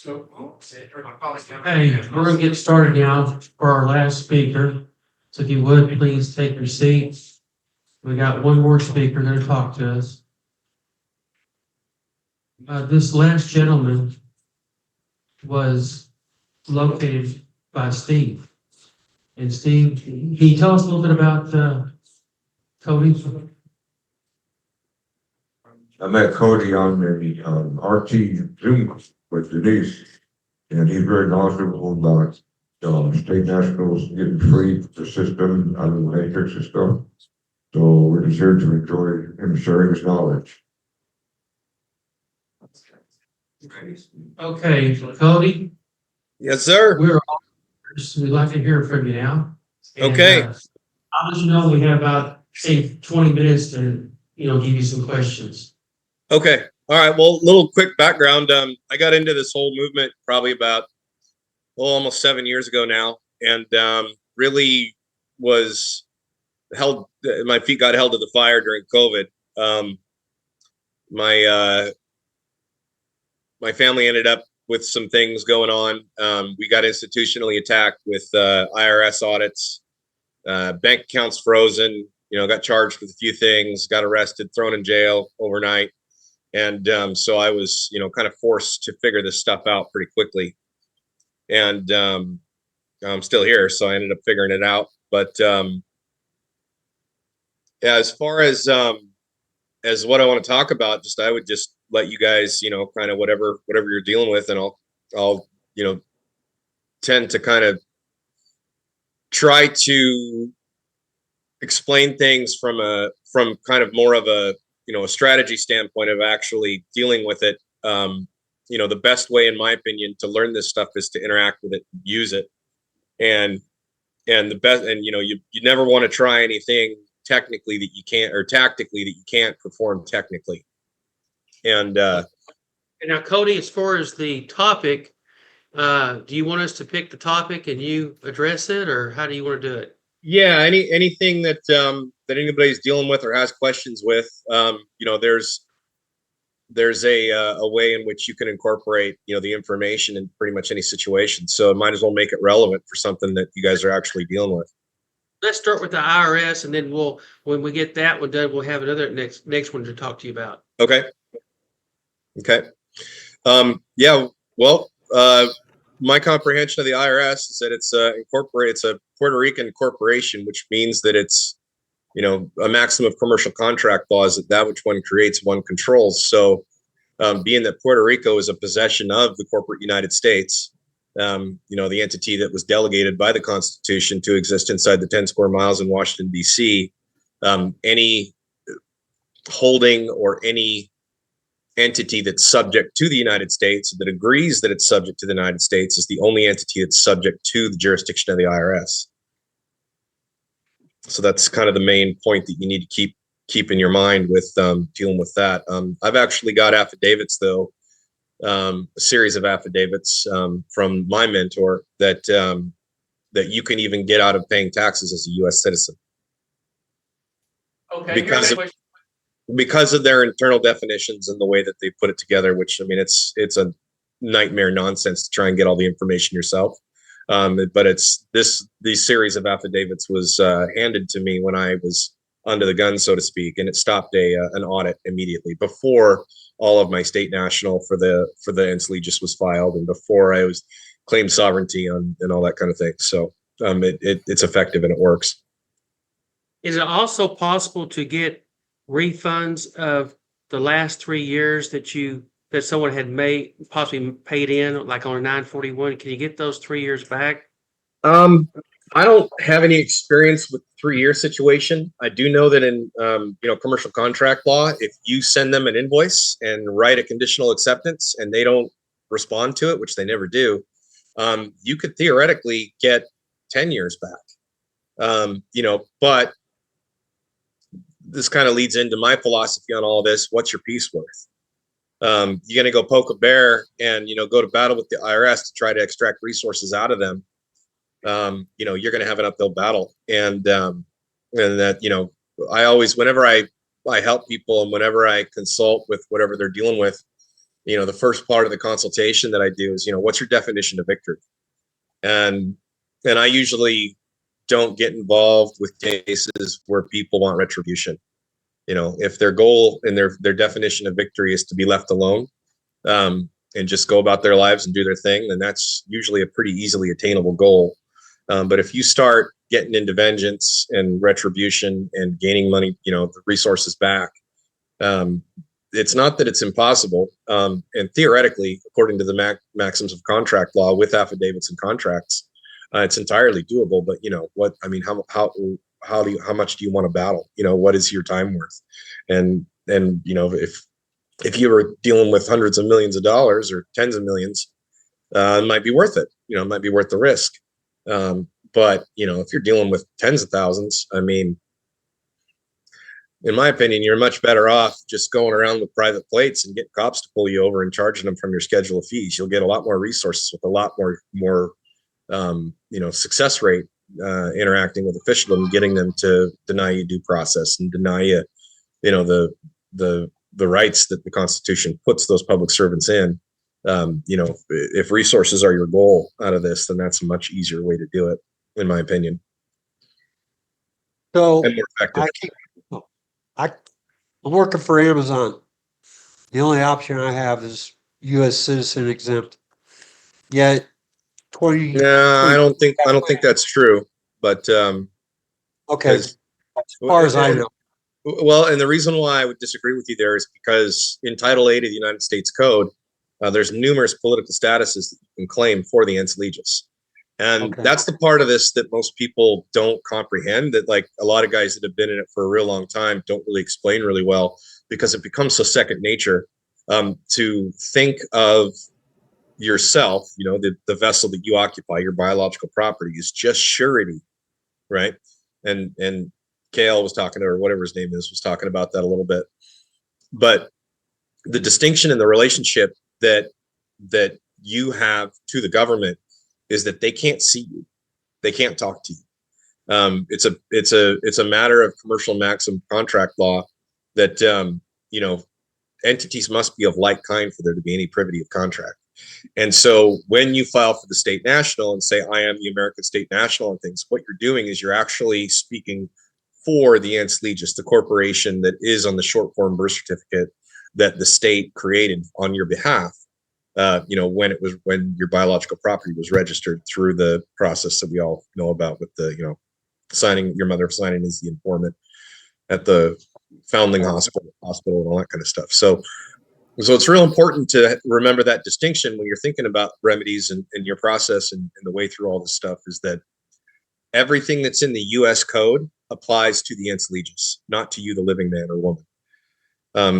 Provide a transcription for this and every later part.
Hey, we're gonna get started now for our last speaker. So if you would, please take your seats. We got one more speaker gonna talk to us. This last gentleman was located by Steve. And Steve, can you tell us a little bit about Cody? I met Cody on the RT Zoom with Denise, and he's very knowledgeable about state nationals getting free the system out of the matrix and stuff. So we're just here to enjoy him sharing his knowledge. Okay, Cody, Yes, sir. we'd like to hear from you now. And, Okay. I'll let you know we have about, say, 20 minutes to, give you some questions. Okay. All right. Well, little quick background. I got into this whole movement probably about, almost 7 years ago now, and really was held. My feet got held to the fire during COVID. My family ended up with some things going on. We got institutionally attacked with IRS audits, bank accounts frozen. Got charged with a few things, got arrested, thrown in jail overnight. And so I was, kind of forced to figure this stuff out pretty quickly. And I'm still here, so I ended up figuring it out. But yeah, as far as what I want to talk about, I would just let you guys, kind of whatever you're dealing with, and I'll tend to kind of try to explain things from kind of more of a a strategy standpoint of actually dealing with it. The best way, in my opinion, to learn this stuff is to interact with it, use it, and the best. And you never want to try anything technically that you can't, or tactically that you can't perform technically. And now, Cody, as far as the topic, do you want us to pick the topic and you address it, or how do you want to do it? Yeah, anything that anybody's dealing with or has questions with, there's a way in which you can incorporate the information in pretty much any situation. So it might as well make it relevant for something that you guys are actually dealing with. Let's start with the IRS, and then when we get that one done, we'll have another next one to talk to you about. Okay. Yeah. Well, my comprehension of the IRS is that it's a Puerto Rican corporation, which means that it's a maximum of commercial contract laws that which one creates, one controls. So being that Puerto Rico is a possession of the corporate United States, the entity that was delegated by the Constitution to exist inside the 10 square miles in Washington, D.C., any holding or any entity that's subject to the United States, that agrees that it's subject to the United States, is the only entity that's subject to the jurisdiction of the IRS. So that's kind of the main point that you need to keep in your mind with dealing with that. I've actually got affidavits, though, a series of affidavits from my mentor that you can even get out of paying taxes as a U.S. citizen. Okay. Because of their internal definitions and the way that they put it together, which, I mean, it's a nightmare nonsense to try and get all the information yourself. But these series of affidavits was handed to me when I was under the gun, so to speak, and it stopped an audit immediately before all of my state national for the Enslegius was filed, and before I was claimed sovereignty and all that kind of thing. So it's effective and it works. Is it also possible to get refunds of the last 3 years that someone had possibly paid in, like on a 941? Can you get those 3 years back? I don't have any experience with the 3-year situation. I do know that in commercial contract law, if you send them an invoice and write a conditional acceptance and they don't respond to it, which they never do, you could theoretically get 10 years back. But this kind of leads into my philosophy on all this. What's your piece worth? You're going to go poke a bear and, go to battle with the IRS to try to extract resources out of them. You're going to have an uphill battle. And that, I always, whenever I help people and whenever I consult with whatever they're dealing with, the first part of the consultation that I do is, what's your definition of victory? And I usually don't get involved with cases where people want retribution. If their goal and their definition of victory is to be left alone, and just go about their lives and do their thing, then that's usually a pretty easily attainable goal. But if you start getting into vengeance and retribution and gaining money, the resources back, it's not that it's impossible. And theoretically, according to the maxims of contract law with affidavits and contracts, it's entirely doable. But how much do you want to battle? What is your time worth? And if you were dealing with hundreds of millions of dollars or tens of millions, it might be worth it. It might be worth the risk. But if you're dealing with tens of thousands, in my opinion, you're much better off just going around with private plates and getting cops to pull you over and charging them from your schedule of fees. You'll get a lot more resources with a lot more success rate interacting with officials and getting them to deny you due process and deny you, the rights that the Constitution puts those public servants in. If resources are your goal out of this, then that's a much easier way to do it, in my opinion, So and more effective. I'm working for Amazon. The only option I have is U.S. citizen exempt. Yet 20. No, I don't think that's true. But Okay, as far as I know. Well, and the reason why I would disagree with you there is because in Title 8 of the United States Code, there's numerous political statuses that you can claim for the ens legis. And that's the part of this that most people don't comprehend, that like a lot of guys that have been in it for a real long time don't really explain really well, because it becomes so second nature to think of yourself, the vessel that you occupy, your biological property, is just surety, right? And KL was talking, or whatever his name is, was talking about that a little bit. But the distinction in the relationship that you have to the government is that they can't see you, they can't talk to you. It's a matter of commercial maxim contract law that entities must be of like kind for there to be any privity of contract. And so when you file for the state national and say, I am the American state national and things, what you're doing is you're actually speaking for the ens legis, the corporation that is on the short form birth certificate that the state created on your behalf. When your biological property was registered through the process that we all know about with the, signing, your mother signing as the informant at the foundling hospital and all that kind of stuff. So it's real important to remember that distinction when you're thinking about remedies and your process and the way through all this stuff, is that everything that's in the U.S. code applies to the ens legis, not to you, the living man or woman.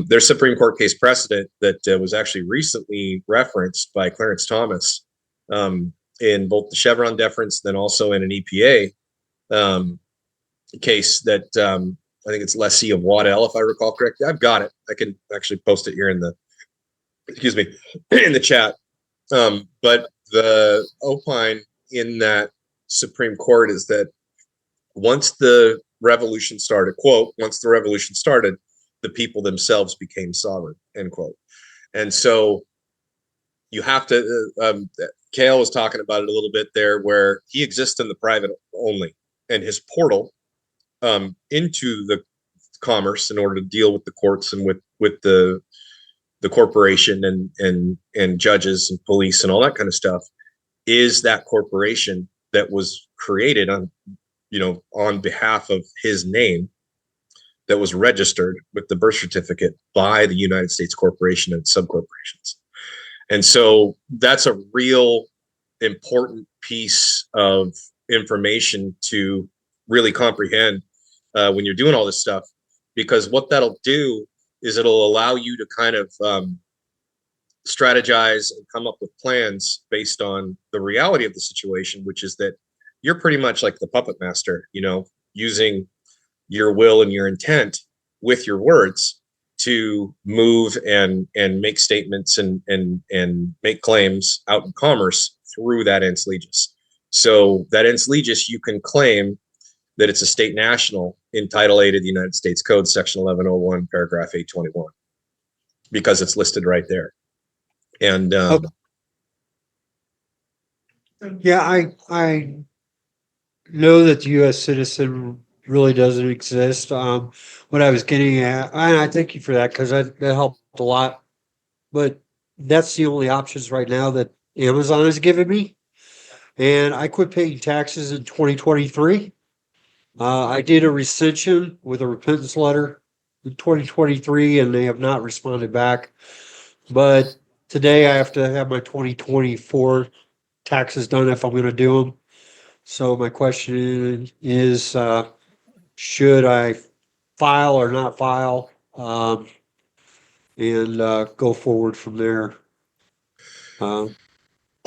There's Supreme Court case precedent that was actually recently referenced by Clarence Thomas in both the Chevron deference, then also in an EPA case that I think it's lessee of Waddell, if I recall correctly. I've got it. I can actually post it here in the chat. But the opine in that Supreme Court is that once the revolution started, quote, once the revolution started, the people themselves became sovereign, end quote. And so you have to, Kale was talking about it a little bit there, where he exists in the private only, and his portal into the commerce in order to deal with the courts and with the corporation and judges and police and all that kind of stuff is that corporation that was created on behalf of his name, that was registered with the birth certificate by the United States Corporation and subcorporations. And so that's a real important piece of information to really comprehend when you're doing all this stuff, because what that'll do is it'll allow you to kind of strategize and come up with plans based on the reality of the situation, which is that you're pretty much like the puppet master, using your will and your intent with your words to move and make statements and make claims out in commerce through that ens legis. So that ens legis, you can claim that it's a state national in Title 8 of the United States Code, Section 1101, paragraph 821, because it's listed right there. And Okay. Yeah, I know that the U.S. citizen really doesn't exist. What I was getting at, and I thank you for that because that helped a lot. But that's the only options right now that Amazon has given me. And I quit paying taxes in 2023. I did a rescission with a repentance letter in 2023, and they have not responded back. But today I have to have my 2024 taxes done if I'm going to do them. So my question is, should I file or not file? And go forward from there.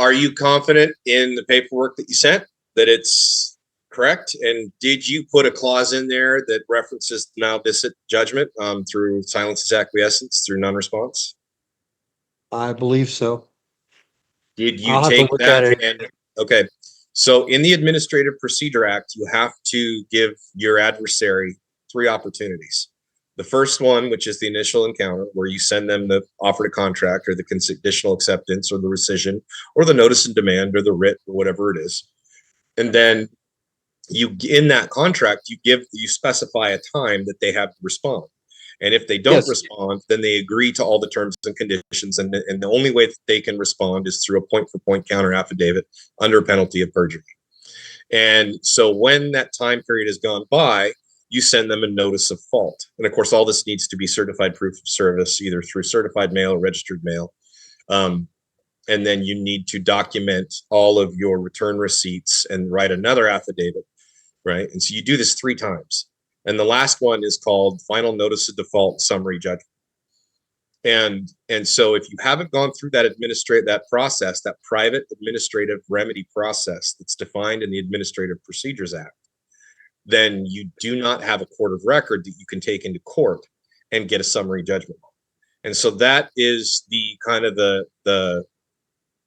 are you confident in the paperwork that you sent that it's correct? And did you put a clause in there that references now this judgment through silence's acquiescence through non-response? I believe so. Did you I'll have to take look that at it. and okay? So in the Administrative Procedure Act, you have to give your adversary 3 opportunities. The first one, which is the initial encounter, where you send them the offer to contract or the conditional acceptance or the rescission or the notice of demand or the writ or whatever it is. And then you, in that contract, you specify a time that they have to respond. And if they don't Yes. respond, then they agree to all the terms and conditions. And the only way that they can respond is through a point for point counter affidavit under penalty of perjury. And so when that time period has gone by, you send them a notice of fault. And of course, all this needs to be certified proof of service, either through certified mail or registered mail. And then you need to document all of your return receipts and write another affidavit, right? And so you do this 3 times. And the last one is called final notice of default summary judgment. And so if you haven't gone through that process, that private administrative remedy process that's defined in the Administrative Procedures Act, then you do not have a court of record that you can take into court and get a summary judgment. And so that is the kind of the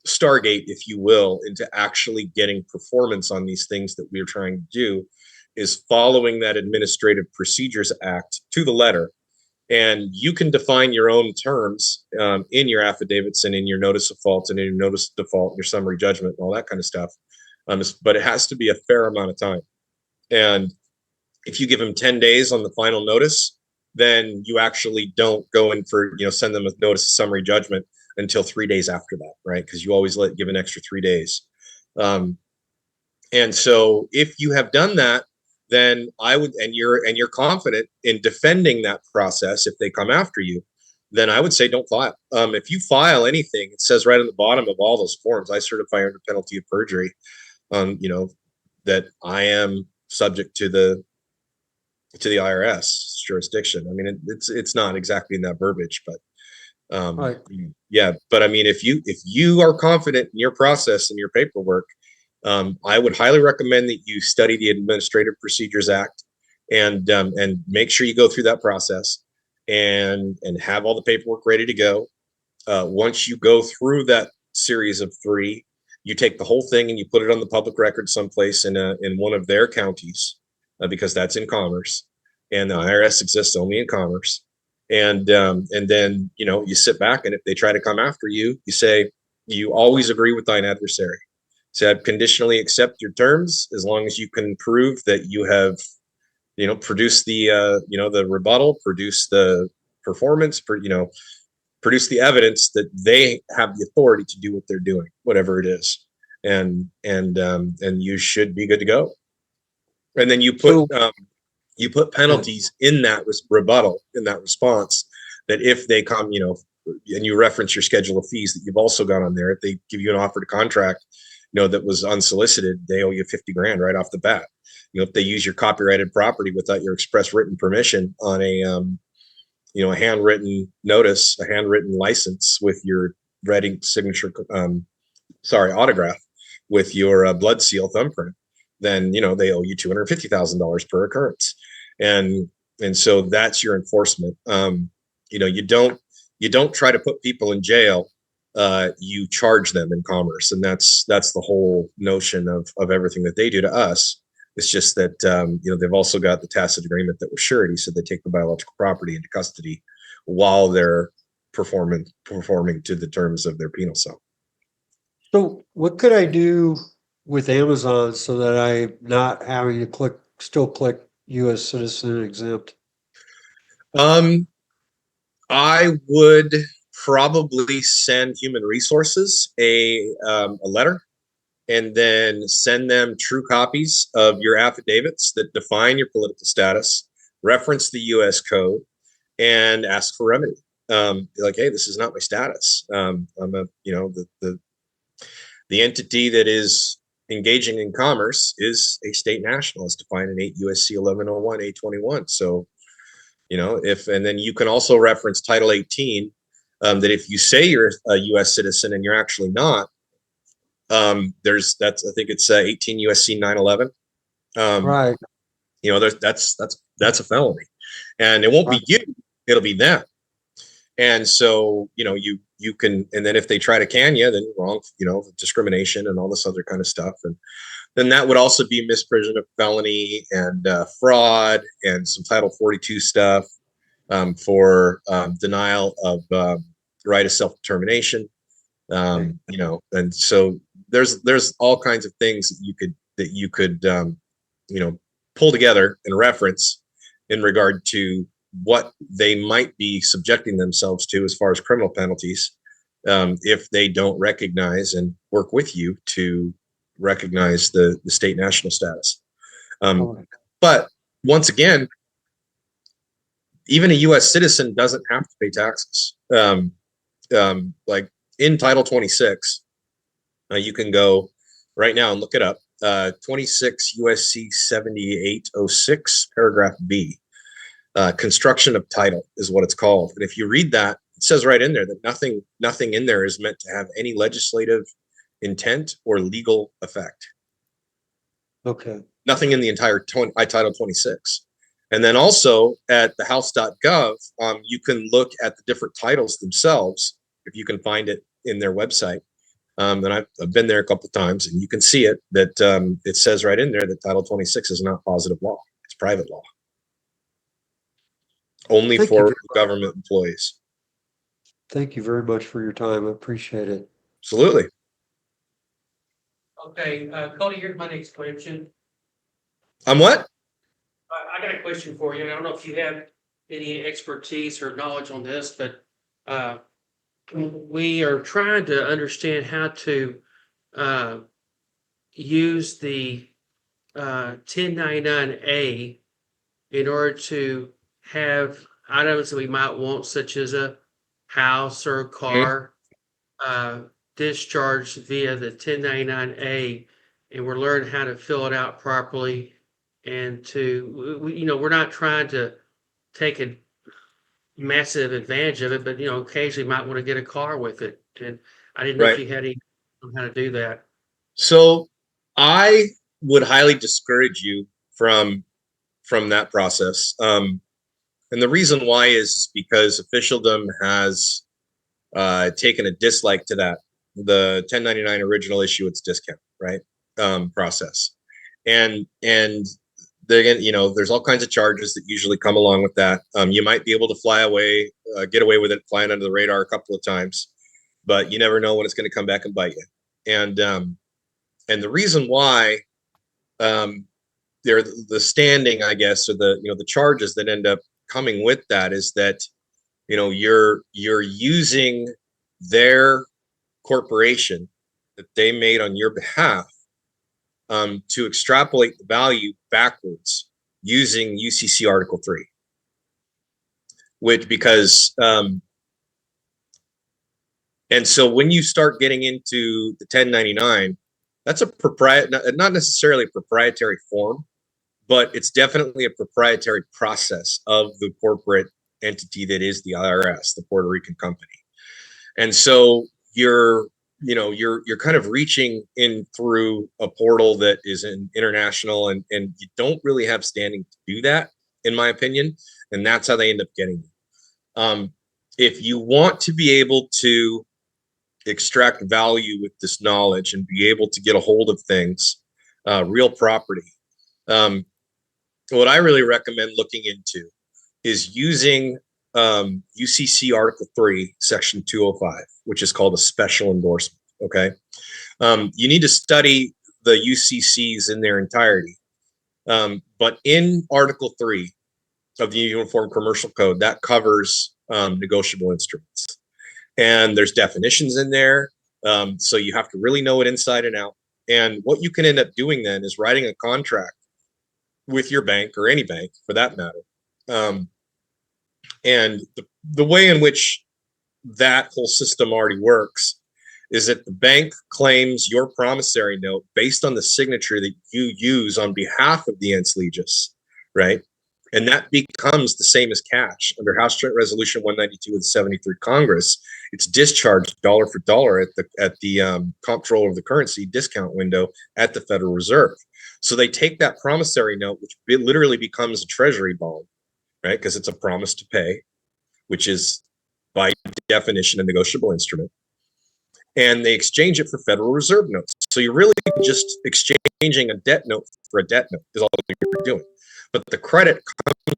stargate, if you will, into actually getting performance on these things that we're trying to do, is following that Administrative Procedures Act to the letter. And you can define your own terms in your affidavits and in your notice of fault and in your notice of default and your summary judgment and all that kind of stuff. But it has to be a fair amount of time. And if you give them 10 days on the final notice, then you actually don't go in for, send them a notice of summary judgment until 3 days after that, right? Because you always give an extra 3 days. And so if you have done that, then I would, and you're confident in defending that process if they come after you, then I would say don't file. If you file anything, it says right on the bottom of all those forms, I certify under penalty of perjury, that I am subject to the IRS jurisdiction. I mean, it's not exactly in that verbiage, but Right. yeah. But I mean, if you are confident in your process and your paperwork, I would highly recommend that you study the Administrative Procedures Act and make sure you go through that process and have all the paperwork ready to go. Once you go through that series of 3, you take the whole thing and you put it on the public record someplace in one of their counties, because that's in commerce, and the IRS exists only in commerce. And then you sit back, and if they try to come after you, you say you always agree with thine adversary. So I'd conditionally accept your terms as long as you can prove that you have, produced the the rebuttal, produce the performance, produce the evidence that they have the authority to do what they're doing, whatever it is, and you should be good to go. And then you put penalties in that rebuttal, in that response, that if they come, and you reference your schedule of fees that you've also got on there, if they give you an offer to contract, that was unsolicited, they owe you 50 grand right off the bat. If they use your copyrighted property without your express written permission on a a handwritten notice, a handwritten license with your writing signature, autograph with your blood seal thumbprint, then they owe you $250,000 per occurrence. And so that's your enforcement. You don't try to put people in jail. You charge them in commerce, and that's the whole notion of everything that they do to us. It's just that they've also got the tacit agreement that we're surety, so they take the biological property into custody while they're performing to the terms of their penal cell. So what could I do with Amazon so that I'm not having to still click US citizen exempt? I would probably send human resources a letter, and then send them true copies of your affidavits that define your political status, reference the US code, and ask for remedy. Like, hey, this is not my status. I'm a, the entity that is engaging in commerce is a state national, as defined in 8 USC 1101 A21. So, and then you can also reference Title 18, that if you say you're a US citizen and you're actually not, I think it's 18 USC 911. Right. That's a felony, and it won't be you, it'll be them. And so, you can, and then if they try to can you, then you're wrong, discrimination and all this other kind of stuff. And then that would also be misprision of felony and fraud and some Title 42 stuff, for denial of right of self-determination. And so there's all kinds of things that you could pull together and reference in regard to what they might be subjecting themselves to as far as criminal penalties, if they don't recognize and work with you to recognize the state national status. But once again, even a U.S. citizen doesn't have to pay taxes. Like in Title 26, you can go right now and look it up. 26 USC 7806, paragraph B. Construction of title is what it's called. And if you read that, it says right in there that nothing in there is meant to have any legislative intent or legal effect. Okay. Nothing in the entire Title 26. And then also at the house.gov, you can look at the different titles themselves, if you can find it in their website. And I've been there a couple of times, and you can see it, that it says right in there that Title 26 is not positive law. It's private law. Only for government employees. Thank you very much for your time. I appreciate it. Absolutely. Okay, Cody, here's my next question. I'm what? I got a question for you. I don't know if you have any expertise or knowledge on this, but we are trying to understand how to use the 1099A in order to have items that we might want, such as a house or a car, discharged via the 1099A, and we're learning how to fill it out properly. And we're not trying to take a massive advantage of it, but occasionally might want to get a car with it. And I didn't know if you had any on how to do that. So I would highly discourage you from that process. And the reason why is because officialdom has taken a dislike to that. The 1099 original issue, its discount, right? Process. And there's all kinds of charges that usually come along with that. You might be able to fly away, get away with it, flying under the radar a couple of times, but you never know when it's going to come back and bite you. And the reason why they're the standing, I guess, or the charges that end up coming with that is that you're using their corporation that they made on your behalf to extrapolate the value backwards using UCC Article 3, and so when you start getting into the 1099, that's not necessarily a proprietary form, but it's definitely a proprietary process of the corporate entity that is the IRS, the Puerto Rican company. And so you're kind of reaching in through a portal that is international, and you don't really have standing to do that, in my opinion. And that's how they end up getting you. If you want to be able to extract value with this knowledge and be able to get a hold of things, real property, what I really recommend looking into is using UCC Article 3, Section 205, which is called a special endorsement. Okay. You need to study the UCCs in their entirety. But in Article 3 of the Uniform Commercial Code, that covers negotiable instruments. And there's definitions in there. So you have to really know it inside and out. And what you can end up doing then is writing a contract with your bank, or any bank for that matter. And the way in which that whole system already works is that the bank claims your promissory note based on the signature that you use on behalf of the ens legis, right? And that becomes the same as cash under House Joint Resolution 192 of the 73rd Congress. It's discharged dollar for dollar at the comptroller of the currency discount window at the Federal Reserve. So they take that promissory note, which literally becomes a treasury bond, right? Because it's a promise to pay, which is by definition a negotiable instrument. And they exchange it for Federal Reserve notes. So you're really just exchanging a debt note for a debt note is all you're doing. But the credit comes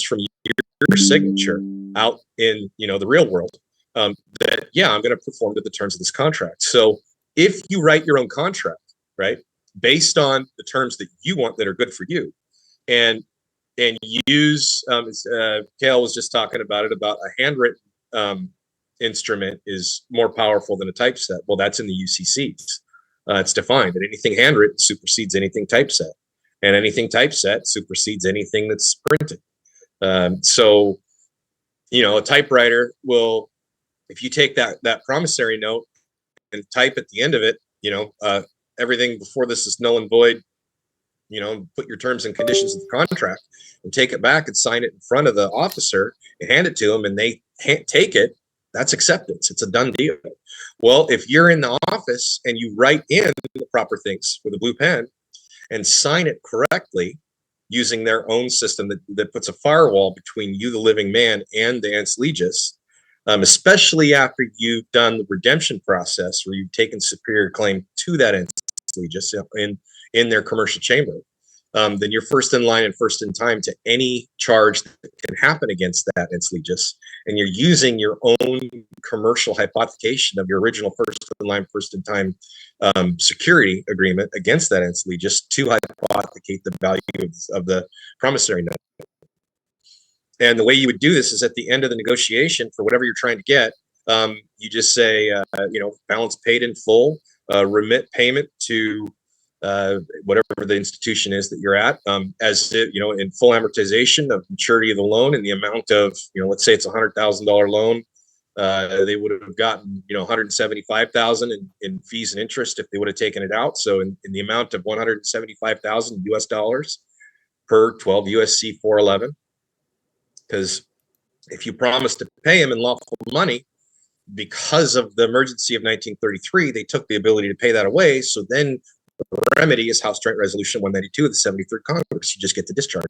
from your signature out in the real world, that I'm going to perform to the terms of this contract. So if you write your own contract, right, based on the terms that you want that are good for you, and use Kale was just talking about it, about a handwritten instrument is more powerful than a typeset. Well, that's in the UCCs. It's defined that anything handwritten supersedes anything typeset, and anything typeset supersedes anything that's printed. So, a typewriter will, if you take that promissory note and type at the end of it, everything before this is null and void, put your terms and conditions of the contract, and take it back and sign it in front of the officer and hand it to them, and they take it, that's acceptance. It's a done deal. Well, if you're in the office and you write in the proper things with a blue pen and sign it correctly using their own system that puts a firewall between you, the living man, and the ens legis, especially after you've done the redemption process where you've taken superior claim to that ens legis in their commercial chamber, then you're first in line and first in time to any charge that can happen against that ens legis. And you're using your own commercial hypothecation of your original first in line, first in time security agreement against that ens legis to hypothecate the value of the promissory note. And the way you would do this is at the end of the negotiation for whatever you're trying to get, you just say, balance paid in full, remit payment to whatever the institution is that you're at, as in full amortization of maturity of the loan, and the amount of, let's say it's a $100,000 loan, they would have gotten, $175,000 in fees and interest if they would have taken it out. So in the amount of $175,000 US dollars per 12 USC 411, because if you promise to pay them in lawful money, because of the emergency of 1933, they took the ability to pay that away. So then the remedy is House Joint Resolution 192 of the 73rd Congress. You just get to discharge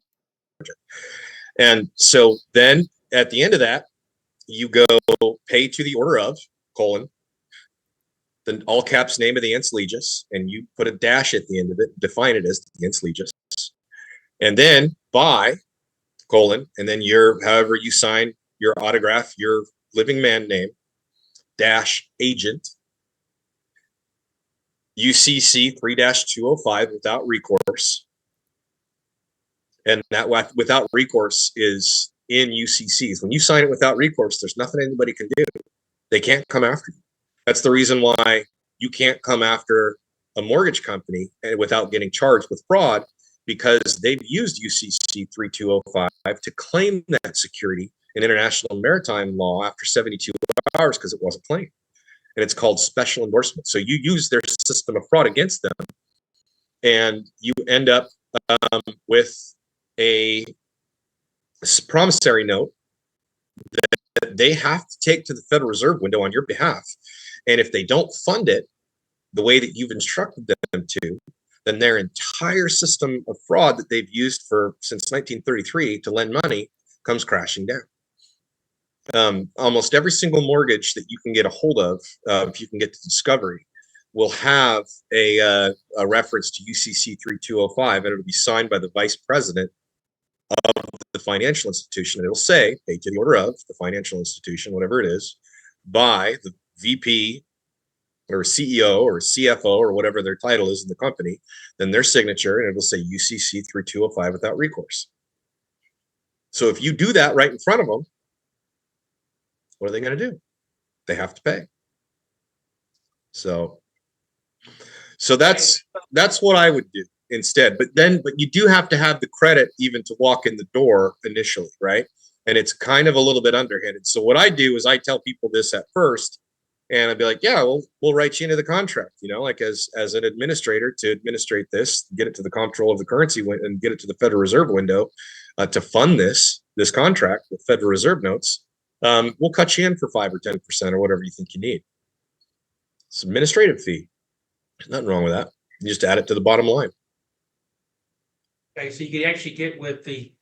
it. And so then at the end of that, you go pay to the order of, the all caps name of the ens legis, and you put a dash at the end of it, define it as the ens legis. And then by, and then however you sign your autograph, your living man name, dash agent, UCC 3-205 without recourse. And that without recourse is in UCCs. When you sign it without recourse, there's nothing anybody can do. They can't come after you. That's the reason why you can't come after a mortgage company without getting charged with fraud, because they've used UCC 3205 to claim that security in international maritime law after 72 hours because it wasn't claimed. And it's called special endorsement. So you use their system of fraud against them, and you end up with a promissory note that they have to take to the Federal Reserve window on your behalf. And if they don't fund it the way that you've instructed them to, then their entire system of fraud that they've used since 1933 to lend money comes crashing down. Almost every single mortgage that you can get a hold of, if you can get to discovery, will have a reference to UCC 3205, and it'll be signed by the vice president the financial institution. It'll say, paid to the order of the financial institution, whatever it is, by the VP or CEO or CFO or whatever their title is in the company, then their signature, and it'll say UCC 3205 without recourse. So if you do that right in front of them, what are they going to do? They have to pay. So that's what I would do instead. But you do have to have the credit even to walk in the door initially, right? And it's kind of a little bit underhanded. So what I do is I tell people this at first, and I'd be like, yeah, we'll write you into the contract, like as an administrator to administrate this, get it to the comptroller of the currency and get it to the Federal Reserve window to fund this contract with Federal Reserve notes. We'll cut you in for 5 or 10% or whatever you think you need. It's an administrative fee. There's nothing wrong with that. You just add it to the bottom line. Okay, so you can actually get with the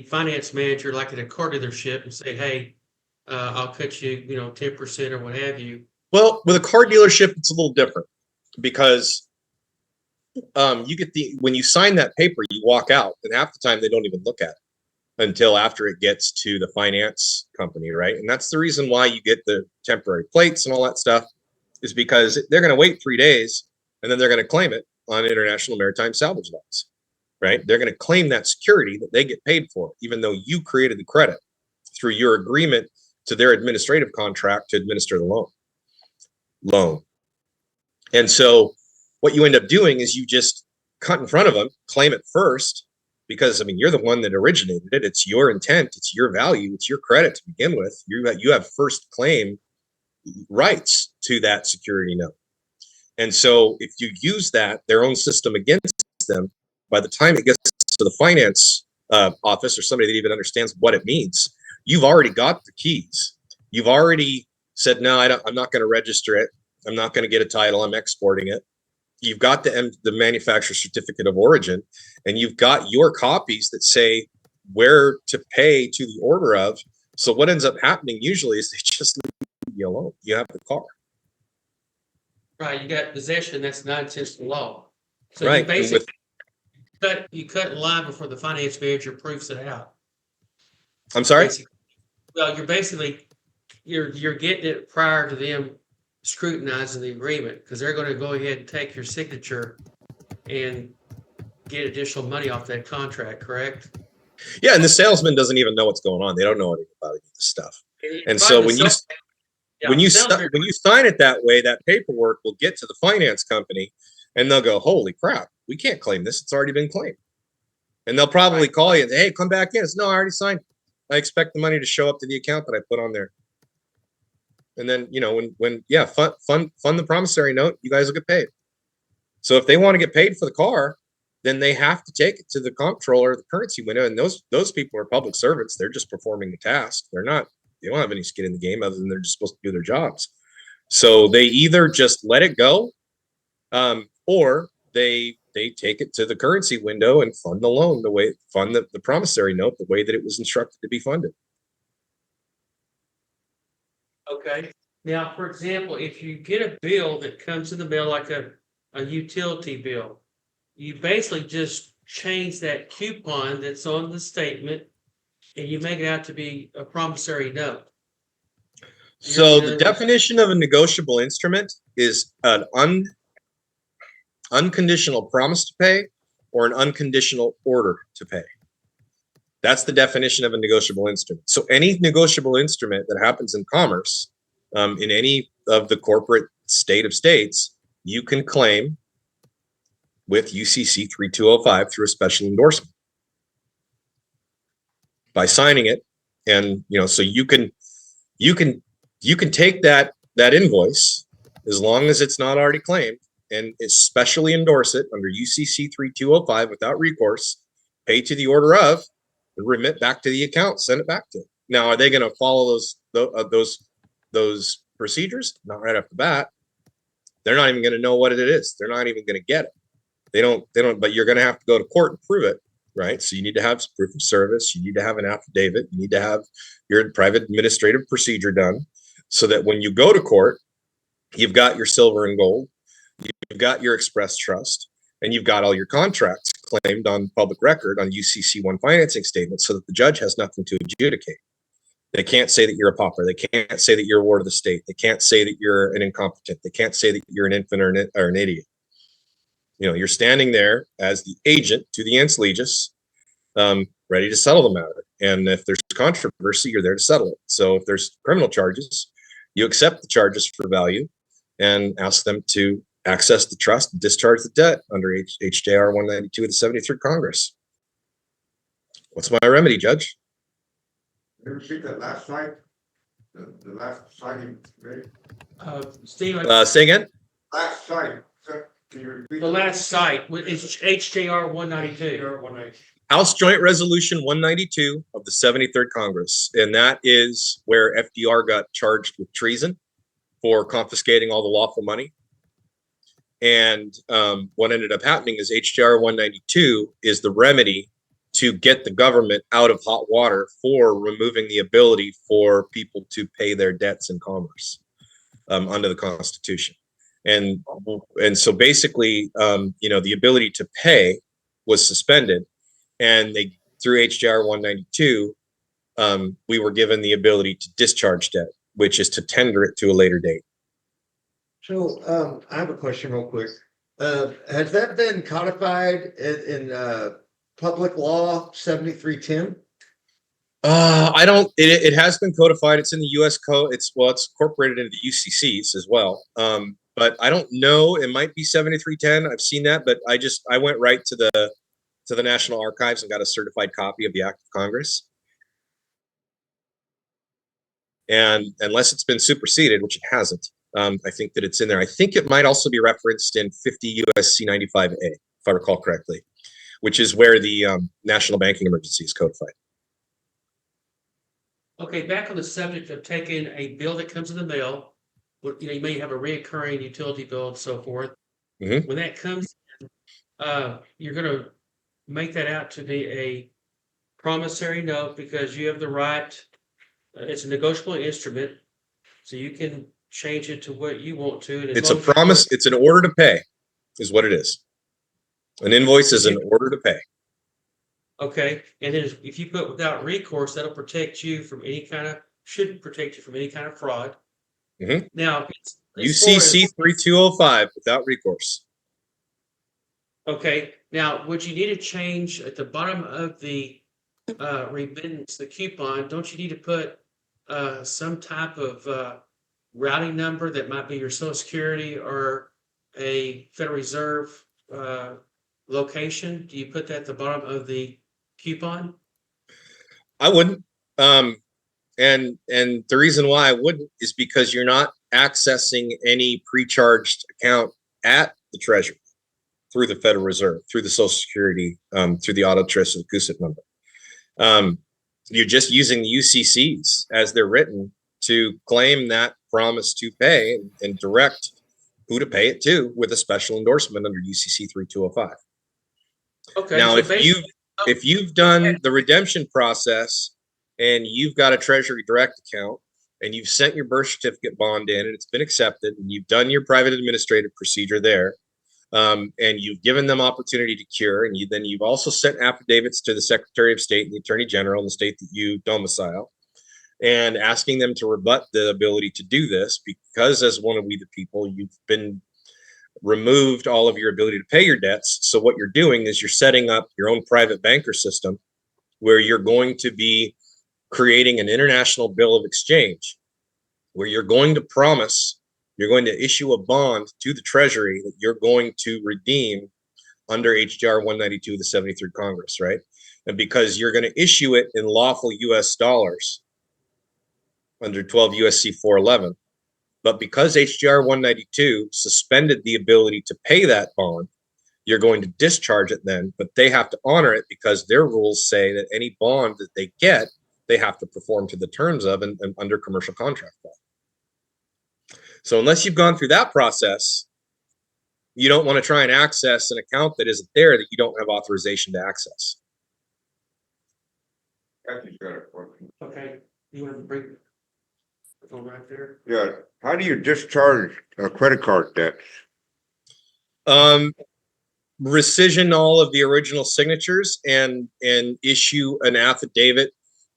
finance manager, like at a car dealership, and say, hey, I'll cut you, 10% or what have you. Well, with a car dealership, it's a little different because you get when you sign that paper, you walk out, and half the time they don't even look at it until after it gets to the finance company, right? And that's the reason why you get the temporary plates and all that stuff, is because they're going to wait 3 days and then they're going to claim it on international maritime salvage laws, right? They're going to claim that security that they get paid for, even though you created the credit through your agreement to their administrative contract to administer the loan. And so what you end up doing is you just cut in front of them, claim it first, because you're the one that originated it. It's your intent, it's your value, it's your credit to begin with. You have first claim rights to that security note. And so if you use their own system against them, by the time it gets to the finance office or somebody that even understands what it means, you've already got the keys. You've already said, no, I'm not going to register it. I'm not going to get a title. I'm exporting it. You've got the manufacturer's certificate of origin, and you've got your copies that say where to pay to the order of. So what ends up happening usually is they just leave you alone. You have the car. Right, you got possession, that's non-intentional law. So Right. you basically you cut in line before the finance manager proofs it out. I'm sorry? Basically. Well, you're getting it prior to them scrutinizing the agreement, because they're going to go ahead and take your signature and get additional money off that contract, correct? Yeah, and the salesman doesn't even know what's going on. They don't know anything about this stuff. And so when you sign it that way, that paperwork will get to the finance company, and they'll go, holy crap, we can't claim this. It's already been claimed. And they'll probably call you and say, hey, come back in. It's, no, I already signed. I expect the money to show up to the account that I put on there. And then, fund the promissory note, you guys will get paid. So if they want to get paid for the car, then they have to take it to the comptroller of the currency window. And those people are public servants. They're just performing the task. They don't have any skin in the game other than they're just supposed to do their jobs. So they either just let it go, or they take it to the currency window and fund the loan fund the promissory note the way that it was instructed to be funded. Okay. Now, for example, if you get a bill that comes in the mail, like a utility bill, you basically just change that coupon that's on the statement and you make it out to be a promissory note. So the definition of a negotiable instrument is an unconditional promise to pay or an unconditional order to pay. That's the definition of a negotiable instrument. So any negotiable instrument that happens in commerce, in any of the corporate state of states, you can claim with UCC 3205 through a special endorsement by signing it. And so you can take that invoice, as long as it's not already claimed, and especially endorse it under UCC 3205 without recourse, pay to the order of, and remit back to the account, send it back to them. Now, are they going to follow those procedures? Not right off the bat. They're not even going to know what it is. They're not even going to get it. They don't, but you're going to have to go to court and prove it, right? So you need to have proof of service. You need to have an affidavit. You need to have your private administrative procedure done so that when you go to court, you've got your silver and gold, you've got your express trust, and you've got all your contracts claimed on public record on UCC1 financing statements so that the judge has nothing to adjudicate. They can't say that you're a pauper. They can't say that you're a ward of the state. They can't say that you're an incompetent. They can't say that you're an infant or an idiot. You know, you're standing there as the agent to the ens legis, ready to settle the matter. And if there's controversy, you're there to settle it. So if there's criminal charges, you accept the charges for value and ask them to access the trust and discharge the debt under HJR 192 of the 73rd Congress. What's my remedy, Judge? You ever see that last site? The last sighting, right? Steve, Say again? Last site. Can you repeat? the last site is HJR 192. House Joint Resolution 192 of the 73rd Congress. And that is where FDR got charged with treason for confiscating all the lawful money. And what ended up happening is HJR 192 is the remedy to get the government out of hot water for removing the ability for people to pay their debts in commerce under the Constitution. And so basically, you know, the ability to pay was suspended, and they through HJR 192, we were given the ability to discharge debt, which is to tender it to a later date. So I have a question real quick. Has that been codified in Public Law 7310? I don't. It has been codified. It's in the U.S. code. It's incorporated into the UCCs as well. But I don't know. It might be 7310. I've seen that, but I went right to the National Archives and got a certified copy of the Act of Congress. And unless it's been superseded, which it hasn't, I think that it's in there. I think it might also be referenced in 50 USC 95A, if I recall correctly, which is where the national banking emergency is codified. Okay, back on the subject of taking a bill that comes in the mail, you know, you may have a recurring utility bill and so forth. Mhm. When that comes in, you're going to make that out to be a promissory note because you have the right. It's a negotiable instrument, so you can change it to what you want to. And as It's a long as you promise. It's an order to pay, is what it is. An invoice is an order to pay. Okay, and then if you put without recourse, that'll protect you from any kind of, should protect you from any kind of fraud. Mhm. Now, UCC 3205 without recourse. okay, now, would you need to change at the bottom of the remittance, the coupon, don't you need to put some type of routing number that might be your social security or a Federal Reserve location? Do you put that at the bottom of the coupon? I wouldn't. And the reason why I wouldn't is because you're not accessing any pre-charged account at the Treasury through the Federal Reserve, through the Social Security, through the auto trust or the CUSIP number. You're just using the UCCs as they're written to claim that promise to pay and direct who to pay it to with a special endorsement under UCC 3205. Okay. Now, so if you've done the redemption process and you've got a Treasury Direct account and you've sent your birth certificate bond in and it's been accepted and you've done your private administrative procedure there, and you've given them opportunity to cure, and you've also sent affidavits to the Secretary of State and the Attorney General in the state that you domicile, and asking them to rebut the ability to do this because as one of we the people, you've been removed all of your ability to pay your debts. So what you're doing is you're setting up your own private banker system where you're going to be creating an international bill of exchange where you're going to issue a bond to the Treasury that you're going to redeem under HJR 192 of the 73rd Congress, right? And because you're going to issue it in lawful US dollars under 12 USC 411, but because HJR 192 suspended the ability to pay that bond, you're going to discharge it then, but they have to honor it because their rules say that any bond that they get, they have to perform to the terms of and under commercial contract law. So unless you've gone through that process, you don't want to try and access an account that isn't there that you don't have authorization to access. Kathy's got a question. okay, you want to bring the phone right there? Yeah, how do you discharge credit card debts? rescission all of the original signatures and issue an affidavit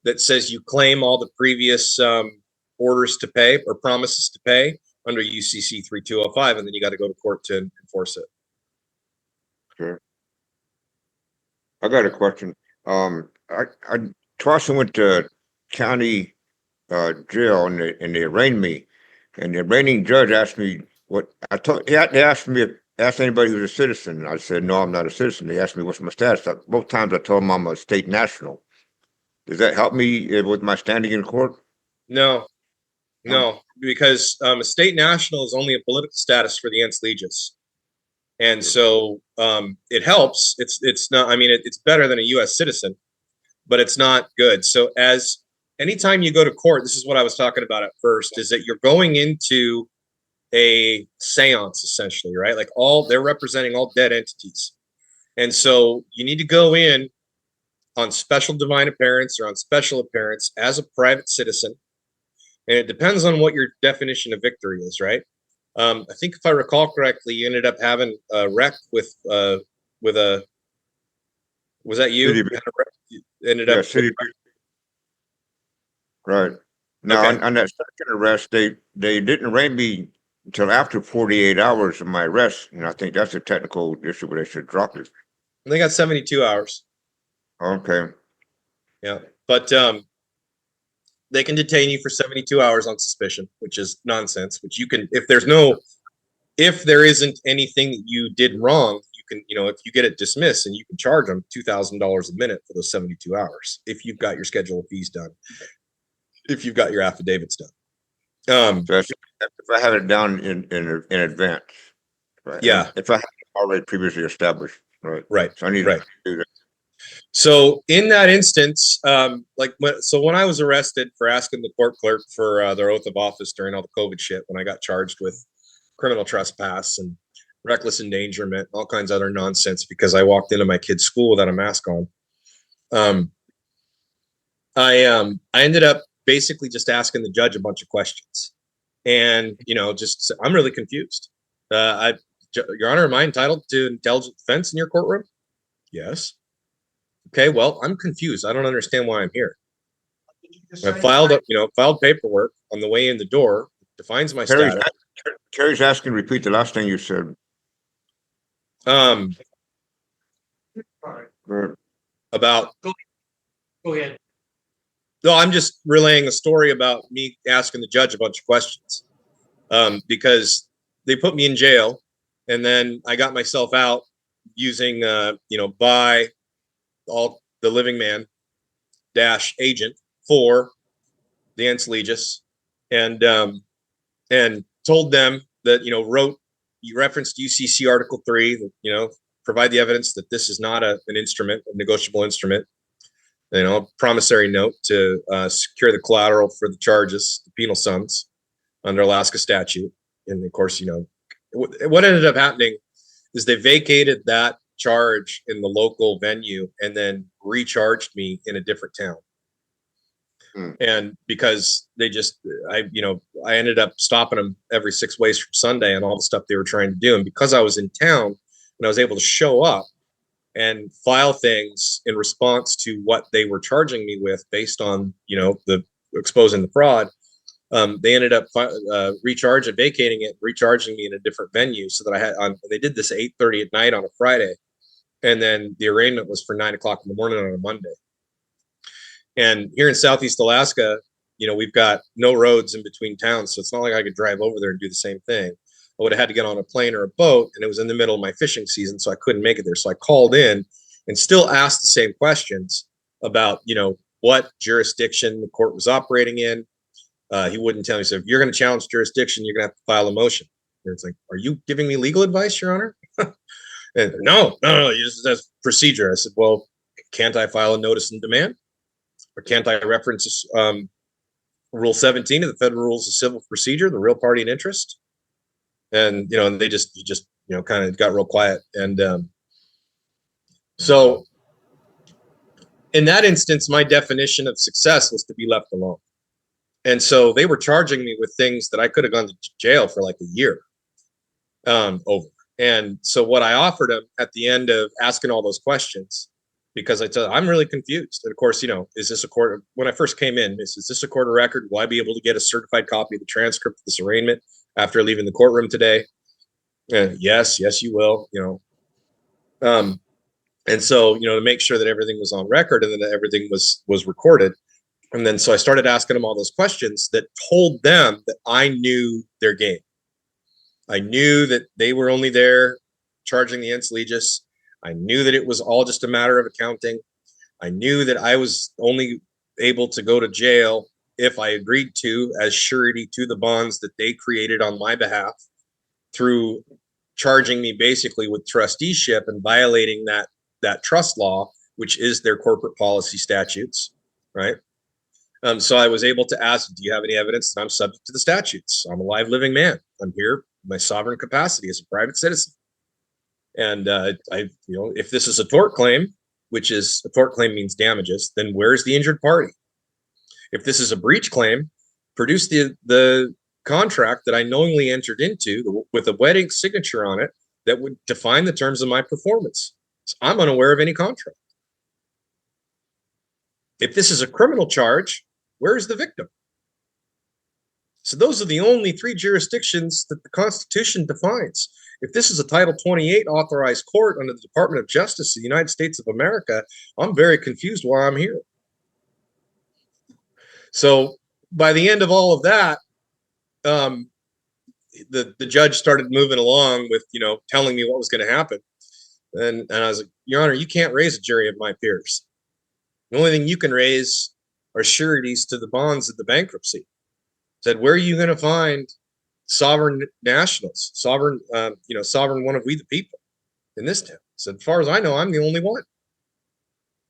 that says you claim all the previous orders to pay or promises to pay under UCC 3205, and then you got to go to court to enforce it. Sure. I got a question. I twice I went to county jail and they arraigned me, and the arraigning judge asked me what I told. They asked me if asked anybody who's a citizen. I said no, I'm not a citizen. They asked me what's my status. Both times I told them I'm a state national. Does that help me with my standing in court? No, because a state national is only a political status for the ens legis. And so it helps. It's not, I mean, it's better than a U.S. citizen, but it's not good. So as anytime you go to court, this is what I was talking about at first, is that you're going into a seance essentially, right? Like they're representing all dead entities. And so you need to go in on special divine appearance or on special appearance as a private citizen. And it depends on what your definition of victory is, right? I think if I recall correctly, you ended up having a wreck with a, was that you? City. You ended up. City. Right. Now, Okay. on that second arrest, they didn't arraign me until after 48 hours of my arrest, and I think that's a technical issue where they should drop it. They got 72 hours. Okay. Yeah. But they can detain you for 72 hours on suspicion, which is nonsense, which you can, if there isn't anything that you did wrong, you can, if you get it dismissed, and you can charge them $2,000 a minute for those 72 hours if you've got your schedule of fees done, if you've got your affidavits done. So if I had it down in advance, right? Yeah. If I had it already previously established, right? Right. So I need to do that. So in that instance, when I was arrested for asking the court clerk for their oath of office during all the COVID shit, when I got charged with criminal trespass and reckless endangerment, all kinds of other nonsense because I walked into my kid's school without a mask on, I ended up basically just asking the judge a bunch of questions, and just I'm really confused. Your Honor, am I entitled to intelligent defense in your courtroom? Yes. Okay, well, I'm confused. I don't understand why I'm here. I filed paperwork on the way in the door. Defines my status. Terry's asking to repeat the last thing you said. About. Go ahead. No, I'm just relaying a story about me asking the judge a bunch of questions, because they put me in jail, and then I got myself out using, by all the living man dash agent for the ens legis, and told them that you referenced UCC Article 3, that provide the evidence that this is not an instrument, a negotiable instrument, a promissory note to secure the collateral for the charges, the penal sums under Alaska statute. And of course, what ended up happening is they vacated that charge in the local venue and then recharged me in a different town. And because I ended up stopping them every 6 ways from Sunday and all the stuff they were trying to do. And because I was in town and I was able to show up and file things in response to what they were charging me with based on, the exposing the fraud, they ended up vacating it, recharging me in a different venue so that they did this at 8:30 at night on a Friday. And then the arraignment was for 9 o'clock in the morning on a Monday. And here in Southeast Alaska, we've got no roads in between towns. So it's not like I could drive over there and do the same thing. I would have had to get on a plane or a boat, and it was in the middle of my fishing season, so I couldn't make it there. So I called in and still asked the same questions about, what jurisdiction the court was operating in. He wouldn't tell me. So if you're going to challenge jurisdiction, you're going to have to file a motion. And it's like, are you giving me legal advice, Your Honor? And no, that's procedure. I said, well, can't I file a notice and demand? Or can't I reference Rule 17 of the Federal Rules of Civil Procedure, the real party in interest? And and they just kind of got real quiet. And so in that instance, my definition of success was to be left alone. And so they were charging me with things that I could have gone to jail for like a year over. And so what I offered him at the end of asking all those questions, because I said, I'm really confused. And of course, is this a court? When I first came in, is this a court of record? Will I be able to get a certified copy of the transcript of this arraignment after leaving the courtroom today? And yes, you will, and so, to make sure that everything was on record and that everything was recorded. And then so I started asking them all those questions that told them that I knew their game. I knew that they were only there charging the ens legis. I knew that it was all just a matter of accounting. I knew that I was only able to go to jail if I agreed to as surety to the bonds that they created on my behalf through charging me basically with trusteeship and violating that trust law, which is their corporate policy statutes, right? So I was able to ask, do you have any evidence that I'm subject to the statutes? I'm a live living man. I'm here in my sovereign capacity as a private citizen. And if this is a tort claim, which is a tort claim means damages, then where's the injured party? If this is a breach claim, produce the contract that I knowingly entered into with a wet ink signature on it that would define the terms of my performance. So I'm unaware of any contract. If this is a criminal charge, where's the victim? So those are the only three jurisdictions that the Constitution defines. If this is a Title 28 authorized court under the Department of Justice of the United States of America, I'm very confused why I'm here. So by the end of all of that, the judge started moving along with, telling me what was going to happen. And I was like, Your Honor, you can't raise a jury of my peers. The only thing you can raise are sureties to the bonds of the bankruptcy. Said, where are you going to find sovereign nationals, sovereign one of we the people in this town? So as far as I know, I'm the only one.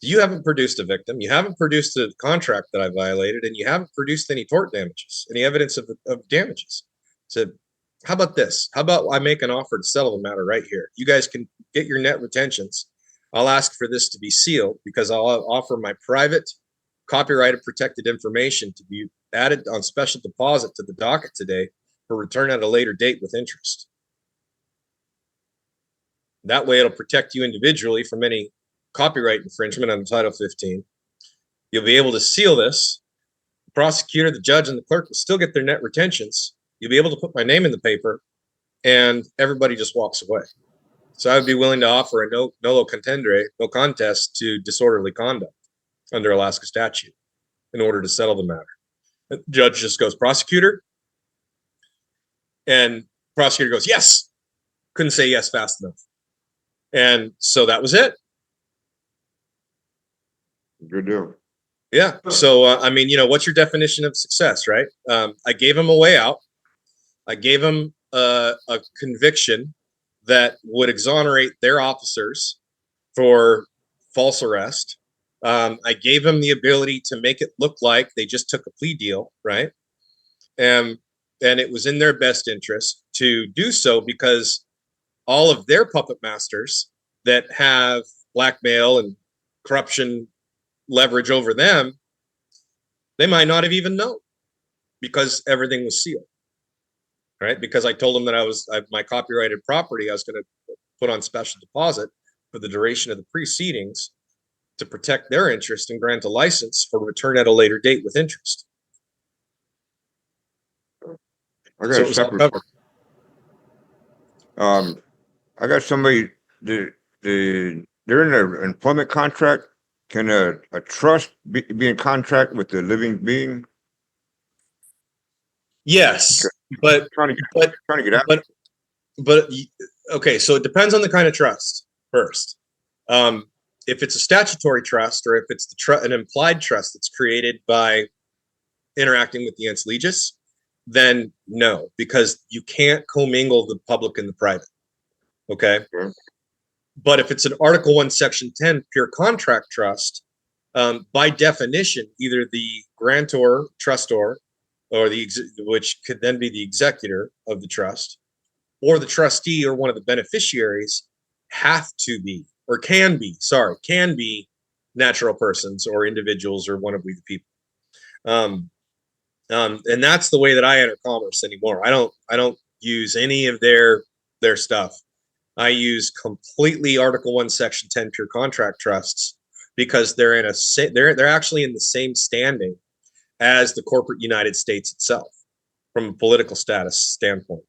You haven't produced a victim. You haven't produced a contract that I violated, and you haven't produced any tort damages, any evidence of damages. So how about this? How about I make an offer to settle the matter right here? You guys can get your net retentions. I'll ask for this to be sealed because I'll offer my private copyrighted protected information to be added on special deposit to the docket today for return at a later date with interest. That way it'll protect you individually from any copyright infringement on Title 15. You'll be able to seal this. The prosecutor, the judge, and the clerk will still get their net retentions. You'll be able to put my name in the paper, and everybody just walks away. So I would be willing to offer a no contest to disorderly conduct under Alaska statute in order to settle the matter. The judge just goes, prosecutor, and prosecutor goes, yes. Couldn't say yes fast enough. And so that was it. Good deal. Yeah. So, what's your definition of success, right? I gave him a way out. I gave him a conviction that would exonerate their officers for false arrest. I gave him the ability to make it look like they just took a plea deal, right? And it was in their best interest to do so because all of their puppet masters that have blackmail and corruption leverage over them, they might not have even known because everything was sealed, right? Because I told them that my copyrighted property, I was going to put on special deposit for the duration of the proceedings to protect their interest and grant a license for return at a later date with interest. I got So it a was all separate. covered. I got somebody. They're in an employment contract. Can a trust be in contract with the living being? Yes, but Trying to get out. but okay. So it depends on the kind of trust first. If it's a statutory trust or if it's an implied trust that's created by interacting with the ens legis, then no, because you can't commingle the public and the private. Okay. Sure. But if it's an Article 1, Section 10 pure contract trust, by definition, either the grantor, trustor, or which could then be the executor of the trust, or the trustee or one of the beneficiaries have to be, or can be natural persons or individuals or one of we the people. And that's the way that I enter commerce anymore. I don't use any of their stuff. I use completely Article 1, Section 10 pure contract trusts because they're they're actually in the same standing as the corporate United States itself from a political status standpoint.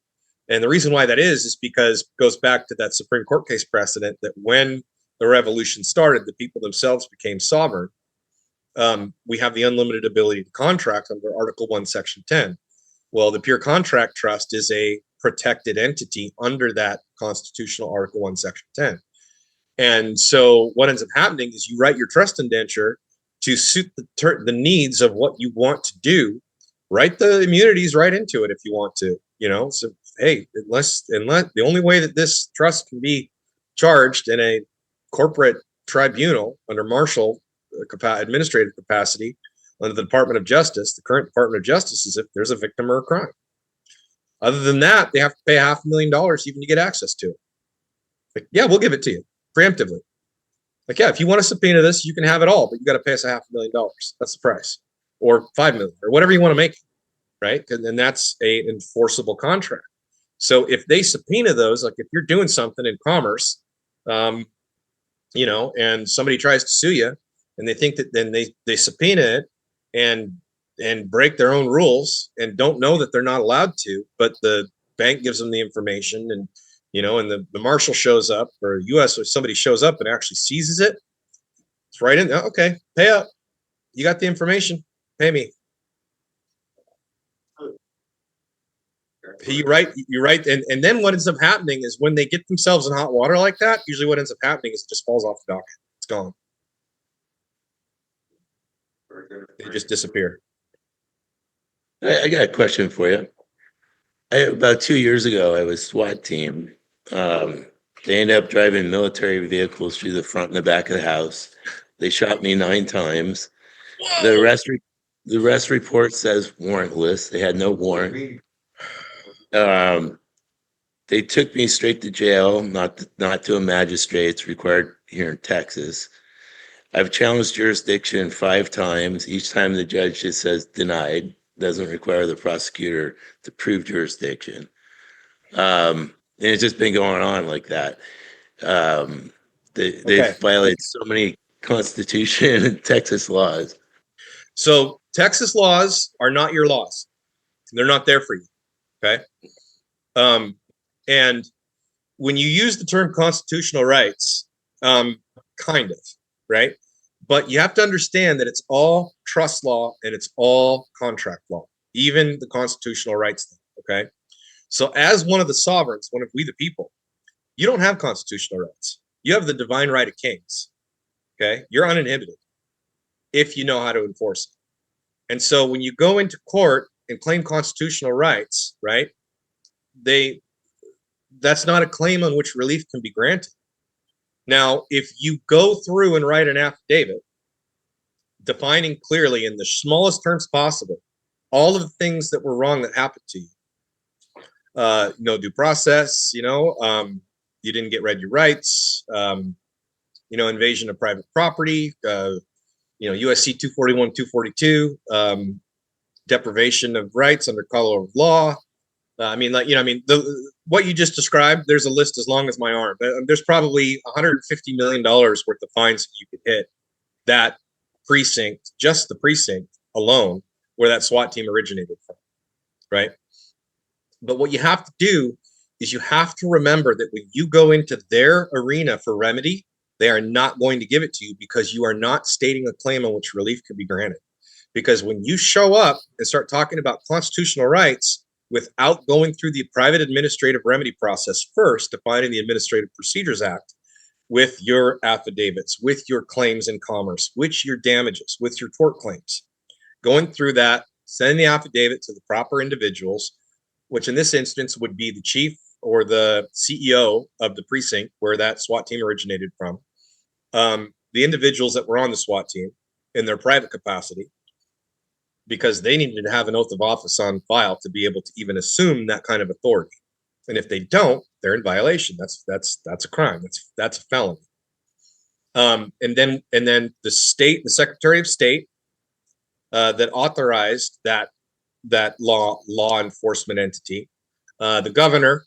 And the reason why that is because it goes back to that Supreme Court case precedent that when the revolution started, the people themselves became sovereign. We have the unlimited ability to contract under Article 1, Section 10. Well, the pure contract trust is a protected entity under that constitutional Article 1, Section 10. And so what ends up happening is you write your trust indenture to suit the needs of what you want to do. Write the immunities right into it if you want to, so hey, unless the only way that this trust can be charged in a corporate tribunal under martial administrative capacity under the Department of Justice, the current Department of Justice, is if there's a victim or a crime. Other than that, they have to pay $500,000 even to get access to it. Like, yeah, we'll give it to you preemptively. Like, yeah, if you want to subpoena this, you can have it all, but you got to pay us $500,000. That's the price, or $5 million, or whatever you want to make it, right? And then that's a enforceable contract. So if they subpoena those, like if you're doing something in commerce, and somebody tries to sue you, and they think that then they subpoena it and break their own rules and don't know that they're not allowed to, but the bank gives them the information, and and the marshal shows up, or U.S. or somebody shows up and actually seizes it. It's right in there. Okay, pay up. You got the information. Pay me. You're right. And then what ends up happening is when they get themselves in hot water like that, usually what ends up happening is it just falls off the docket. It's gone. They just disappear. I got a question for you. About 2 years ago, I was SWAT team. They ended up driving military vehicles through the front and the back of the house. They shot me 9 times. The arrest report says warrantless. They had no warrant. They took me straight to jail, not to a magistrate. It's required here in Texas. I've challenged jurisdiction 5 times. Each time the judge just says denied. Doesn't require the prosecutor to prove jurisdiction. And it's just been going on like that. They violate so many Constitution and Texas laws. So Texas laws are not your laws. They're not there for you. Okay. And when you use the term constitutional rights, kind of, right? But you have to understand that it's all trust law and it's all contract law, even the constitutional rights thing. Okay. So as one of the sovereigns, one of we the people, you don't have constitutional rights. You have the divine right of kings. Okay. You're uninhibited if you know how to enforce it. And so when you go into court and claim constitutional rights, right, that's not a claim on which relief can be granted. Now, if you go through and write an affidavit defining clearly in the smallest terms possible all of the things that were wrong that happened to you, no due process, you didn't get read your rights, invasion of private property, USC 241, 242, deprivation of rights under color of law. What you just described, there's a list as long as my arm. There's probably $150 million worth of fines that you could hit that precinct, just the precinct alone, where that SWAT team originated from, right? But what you have to do is you have to remember that when you go into their arena for remedy, they are not going to give it to you because you are not stating a claim on which relief can be granted. Because when you show up and start talking about constitutional rights without going through the private administrative remedy process first, defined in the Administrative Procedures Act, with your affidavits, with your claims in commerce, with your damages, with your tort claims, going through that, sending the affidavit to the proper individuals, which in this instance would be the chief or the CEO of the precinct where that SWAT team originated from, the individuals that were on the SWAT team in their private capacity, because they needed to have an oath of office on file to be able to even assume that kind of authority. And if they don't, they're in violation. That's a crime. That's a felony. And then the Secretary of State that authorized that law enforcement entity, the governor,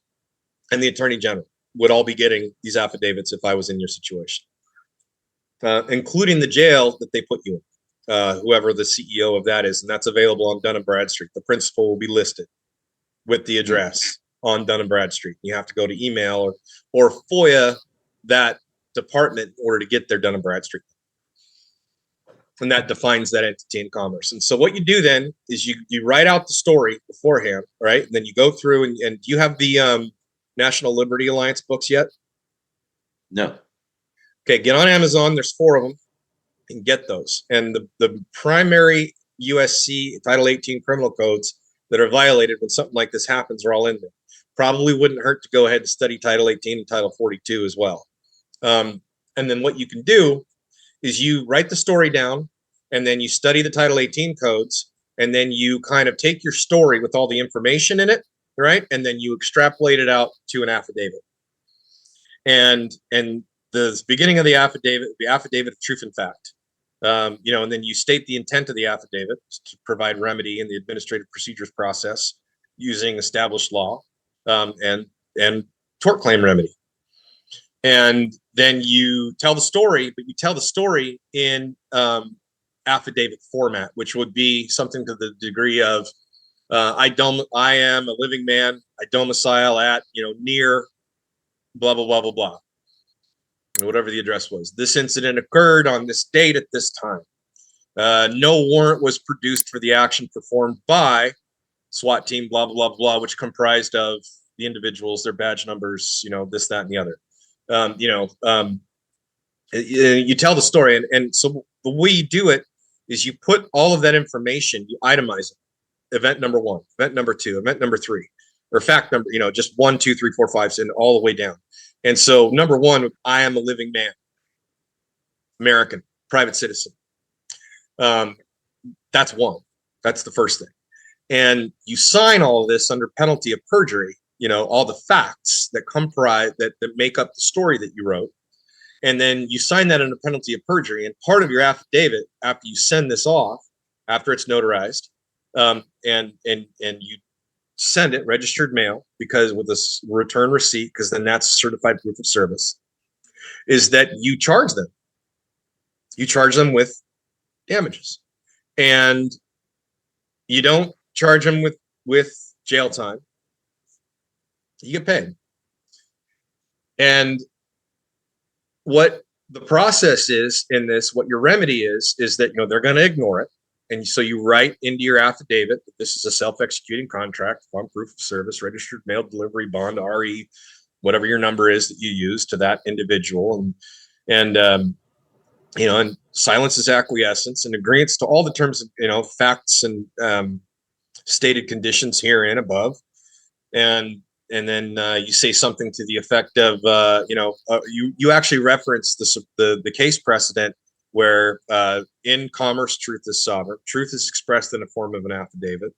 and the Attorney General. would all be getting these affidavits if I was in your situation, including the jail that they put you in, whoever the CEO of that is, and that's available on Dun and Bradstreet. The principal will be listed with the address on Dun and Bradstreet. You have to go to email or FOIA that department in order to get their Dun and Bradstreet. And that defines that entity in commerce. And so what you do then is you write out the story beforehand, right? And then you go through and do you have the National Liberty Alliance books yet? No. Okay, get on Amazon. There's 4 of them, and get those. And the primary USC Title 18 criminal codes that are violated when something like this happens are all in there. Probably wouldn't hurt to go ahead and study Title 18 and Title 42 as well. And then what you can do is you write the story down, and then you study the Title 18 codes, and then you kind of take your story with all the information in it, right? And then you extrapolate it out to an affidavit. And the beginning of the affidavit of truth and fact. And then you state the intent of the affidavit to provide remedy in the administrative procedures process using established law and tort claim remedy. And then you tell the story, but you tell the story in affidavit format, which would be something to the degree of I am a living man. I domicile at near blah blah blah blah blah. Whatever the address was. This incident occurred on this date at this time. No warrant was produced for the action performed by SWAT team, blah, blah, blah, blah, which comprised of the individuals, their badge numbers, this, that, and the other. You tell the story. And so the way you do it is you put all of that information, you itemize it. Event number 1, event number 2, event number 3, or fact number, just 1, 2, 3, 4, 5, and all the way down. And so number 1, I am a living man, American, private citizen. That's 1. That's the first thing. And you sign all of this under penalty of perjury, all the facts that comprise that make up the story that you wrote. And then you sign that under penalty of perjury. And part of your affidavit, after you send this off, after it's notarized, and you send it registered mail, because with a return receipt, because then that's certified proof of service, is that you charge them. You charge them with damages, and you don't charge them with jail time. You get paid. And what the process is in this, what your remedy is that they're going to ignore it. And so you write into your affidavit that this is a self-executing contract upon proof of service, registered mail delivery bond, RE, whatever your number is that you use to that individual, and silence is acquiescence and agreeance to all the terms of facts and stated conditions herein above, and then you say something to the effect of you actually reference the case precedent where in commerce, truth is sovereign. Truth is expressed in the form of an affidavit.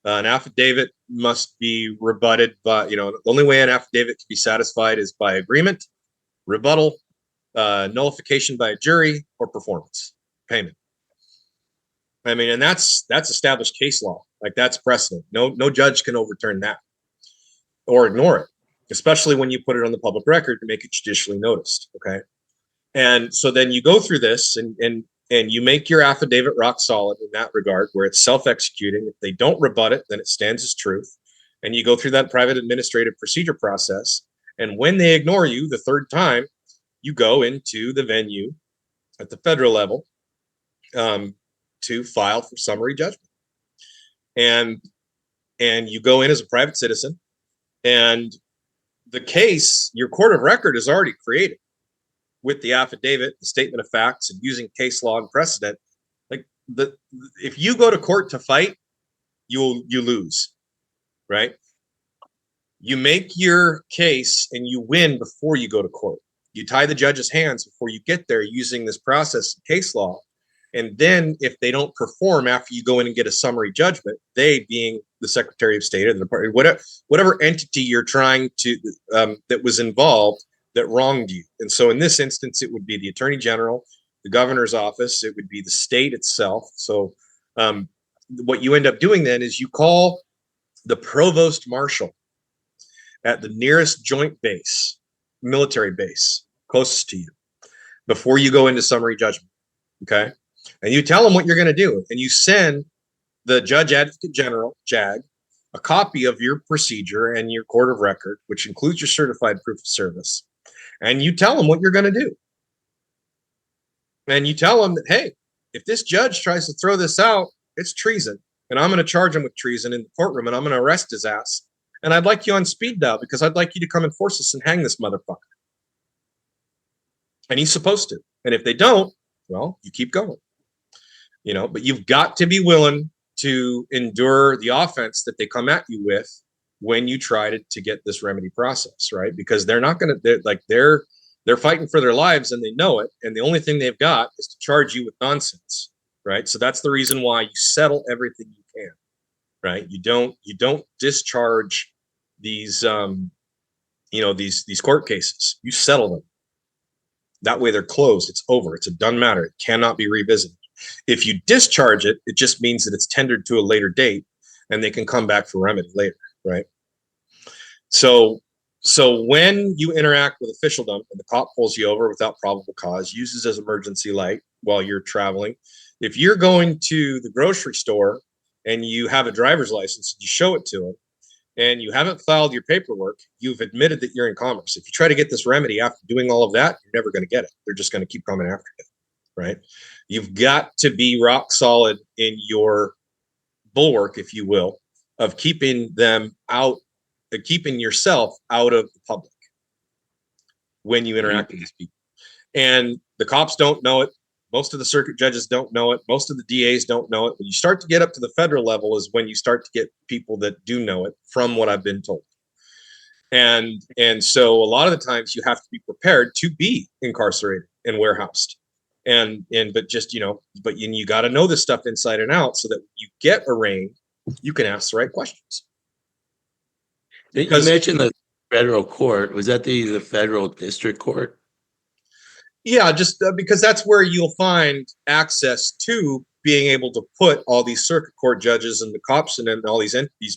An affidavit must be rebutted by, the only way an affidavit can be satisfied is by agreement, rebuttal, nullification by a jury, or performance, payment. I mean, and that's established case law. Like, that's precedent. No judge can overturn that or ignore it, especially when you put it on the public record to make it judicially noticed. Okay. And so then you go through this and you make your affidavit rock solid in that regard, where it's self-executing. If they don't rebut it, then it stands as truth. And you go through that private administrative procedure process. And when they ignore you the third time, you go into the venue at the federal level to file for summary judgment. And you go in as a private citizen, and the case, your court of record is already created with the affidavit, the statement of facts, and using case law and precedent. Like, if you go to court to fight, you lose, right? You make your case and you win before you go to court. You tie the judge's hands before you get there using this process of case law. And then if they don't perform after you go in and get a summary judgment, they being the Secretary of State or the Department, whatever entity you're trying to, that was involved, that wronged you. And so in this instance, it would be the Attorney General, the governor's office, it would be the state itself. So what you end up doing then is you call the provost marshal at the nearest joint base military base closest to you before you go into summary judgment. Okay. And you tell them what you're going to do. And you send the Judge Advocate General, JAG, a copy of your procedure and your court of record, which includes your certified proof of service. And you tell them what you're going to do. And you tell them that, hey, if this judge tries to throw this out, it's treason. And I'm going to charge him with treason in the courtroom, and I'm going to arrest his ass. And I'd like you on speed dial because I'd like you to come enforce this and hang this motherfucker. And he's supposed to. And if they don't, well, you keep going. But you've got to be willing to endure the offense that they come at you with when you try to get this remedy process, right? Because they're not going to, they're fighting for their lives and they know it. And the only thing they've got is to charge you with nonsense, right? So that's the reason why you settle everything you can, right? You don't discharge these, these court cases. You settle them. That way they're closed. It's over. It's a done matter. It cannot be revisited. If you discharge it, it just means that it's tendered to a later date and they can come back for remedy later, right? So when you interact with officialdom and the cop pulls you over without probable cause, uses as emergency light while you're traveling, if you're going to the grocery store and you have a driver's license, you show it to them, and you haven't filed your paperwork, you've admitted that you're in commerce. If you try to get this remedy after doing all of that, you're never going to get it. They're just going to keep coming after you, right? You've got to be rock solid in your bulwark, if you will, of keeping them out, keeping yourself out of the public when you interact with these people. And the cops don't know it. Most of the circuit judges don't know it. Most of the DAs don't know it. When you start to get up to the federal level is when you start to get people that do know it, from what I've been told. And so a lot of the times you have to be prepared to be incarcerated and warehoused. But you got to know this stuff inside and out so that when you get arraigned, you can ask the right questions. You mentioned the federal court. Was that the federal district court? Yeah, just because that's where you'll find access to being able to put all these circuit court judges and the cops and all these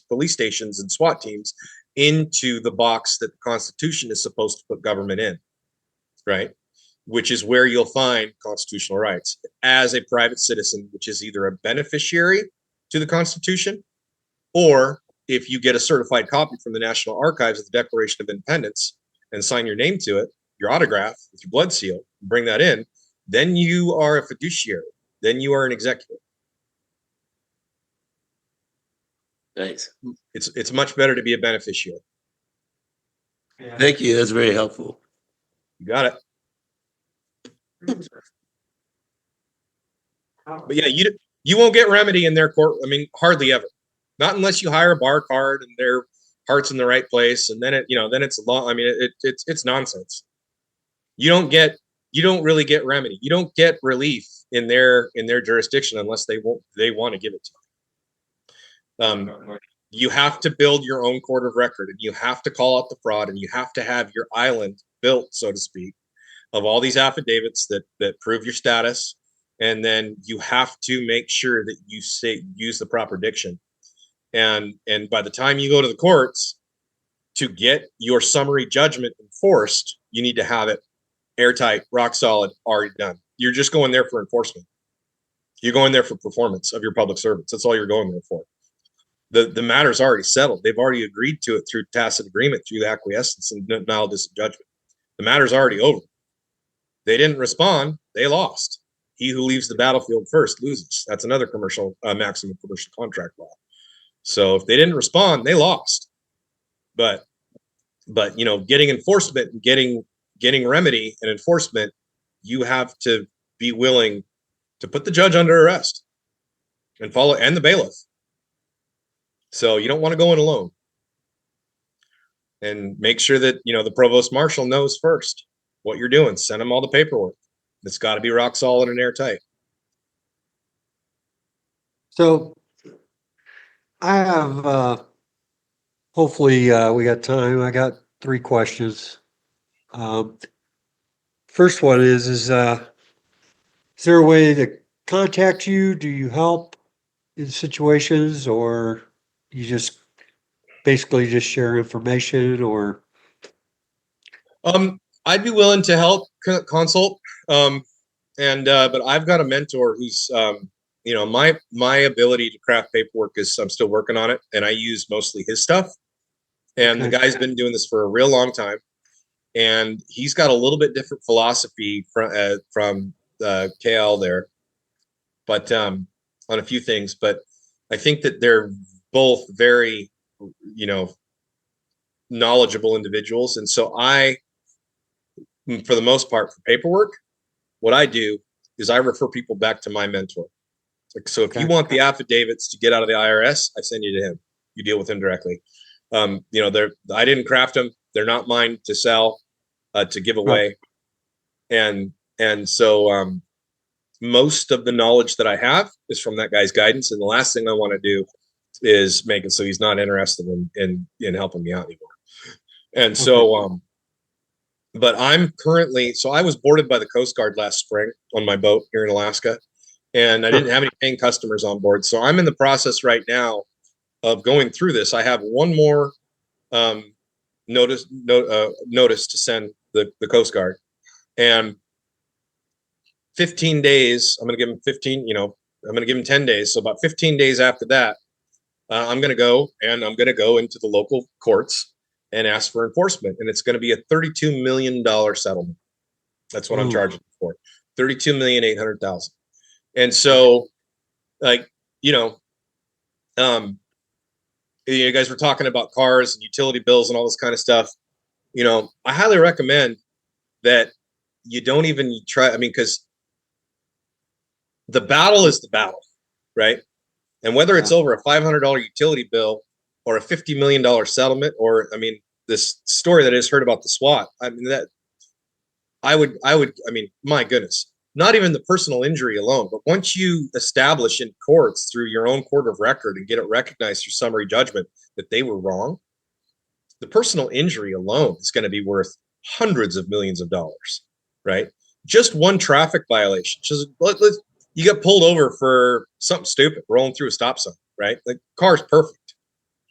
police stations and SWAT teams into the box that the Constitution is supposed to put government in, right? Which is where you'll find constitutional rights as a private citizen, which is either a beneficiary to the Constitution, or if you get a certified copy from the National Archives of the Declaration of Independence and sign your name to it, your autograph with your blood seal, bring that in, then you are a fiduciary. Then you are an executive. Thanks. It's much better to be a beneficiary. Thank you. That's very helpful. You got it. But yeah, you won't get remedy in their court. I mean, hardly ever. Not unless you hire a bar card and their heart's in the right place, and then it's long. I mean, it's nonsense. You don't really get remedy. You don't get relief in their jurisdiction unless they want to give it to you. You have to build your own court of record, and you have to call out the fraud, and you have to have your island built, so to speak, of all these affidavits that prove your status. And then you have to make sure that you use the proper diction. And by the time you go to the courts to get your summary judgment enforced, you need to have it airtight, rock solid, already done. You're just going there for enforcement. You're going there for performance of your public servants. That's all you're going there for. The matter's already settled. They've already agreed to it through tacit agreement, through the acquiescence and denial of judgment. The matter's already over. They didn't respond. They lost. He who leaves the battlefield first loses. That's another maximum commercial contract law. So if they didn't respond, they lost. But getting enforcement and getting remedy and enforcement, you have to be willing to put the judge under arrest and the bailiff. So you don't want to go in alone. And make sure that the provost marshal knows first what you're doing. Send him all the paperwork. It's got to be rock solid and airtight. So I have, hopefully we got time. I got 3 questions. First one is there a way to contact you? Do you help in situations, or you just basically just share information, or? I'd be willing to help consult. But I've got a mentor who's, my ability to craft paperwork is I'm still working on it, and I use mostly his stuff. And the Okay. guy's been doing this for a real long time, and he's got a little bit different philosophy from KL there, but on a few things. But I think that they're both very, knowledgeable individuals, and so for the most part, for paperwork, what I do is I refer people back to my mentor. So if you Okay. want the affidavits to get out of the IRS, I send you to him. You deal with him directly. I didn't craft them. They're not mine to sell, to give away. And so most of the knowledge that I have is from that guy's guidance. And the last thing I want to do is make it so he's not interested in helping me out anymore. And so, but I'm currently, so I was boarded by the Coast Guard last spring on my boat here in Alaska, and I didn't have any paying customers on board. So I'm in the process right now of going through this. I have one more notice to send the Coast Guard, and 15 days. I'm going to give him 15. I'm going to give him 10 days. So about 15 days after that, I'm going to go into the local courts and ask for enforcement, and it's going to be a $32 million settlement. That's what I'm charging for. $32,800,000. And so, you guys were talking about cars and utility bills and all this kind of stuff. I highly recommend that you don't even try. I mean, because the battle is the battle, right? And whether it's over a $500 utility bill or a $50 million settlement, or this story that I just heard about the SWAT. My goodness, not even the personal injury alone, but once you establish in courts through your own court of record and get it recognized through summary judgment that they were wrong, the personal injury alone is going to be worth hundreds of millions of dollars, right? Just one traffic violation. You get pulled over for something stupid, rolling through a stop sign, right? The car's perfect,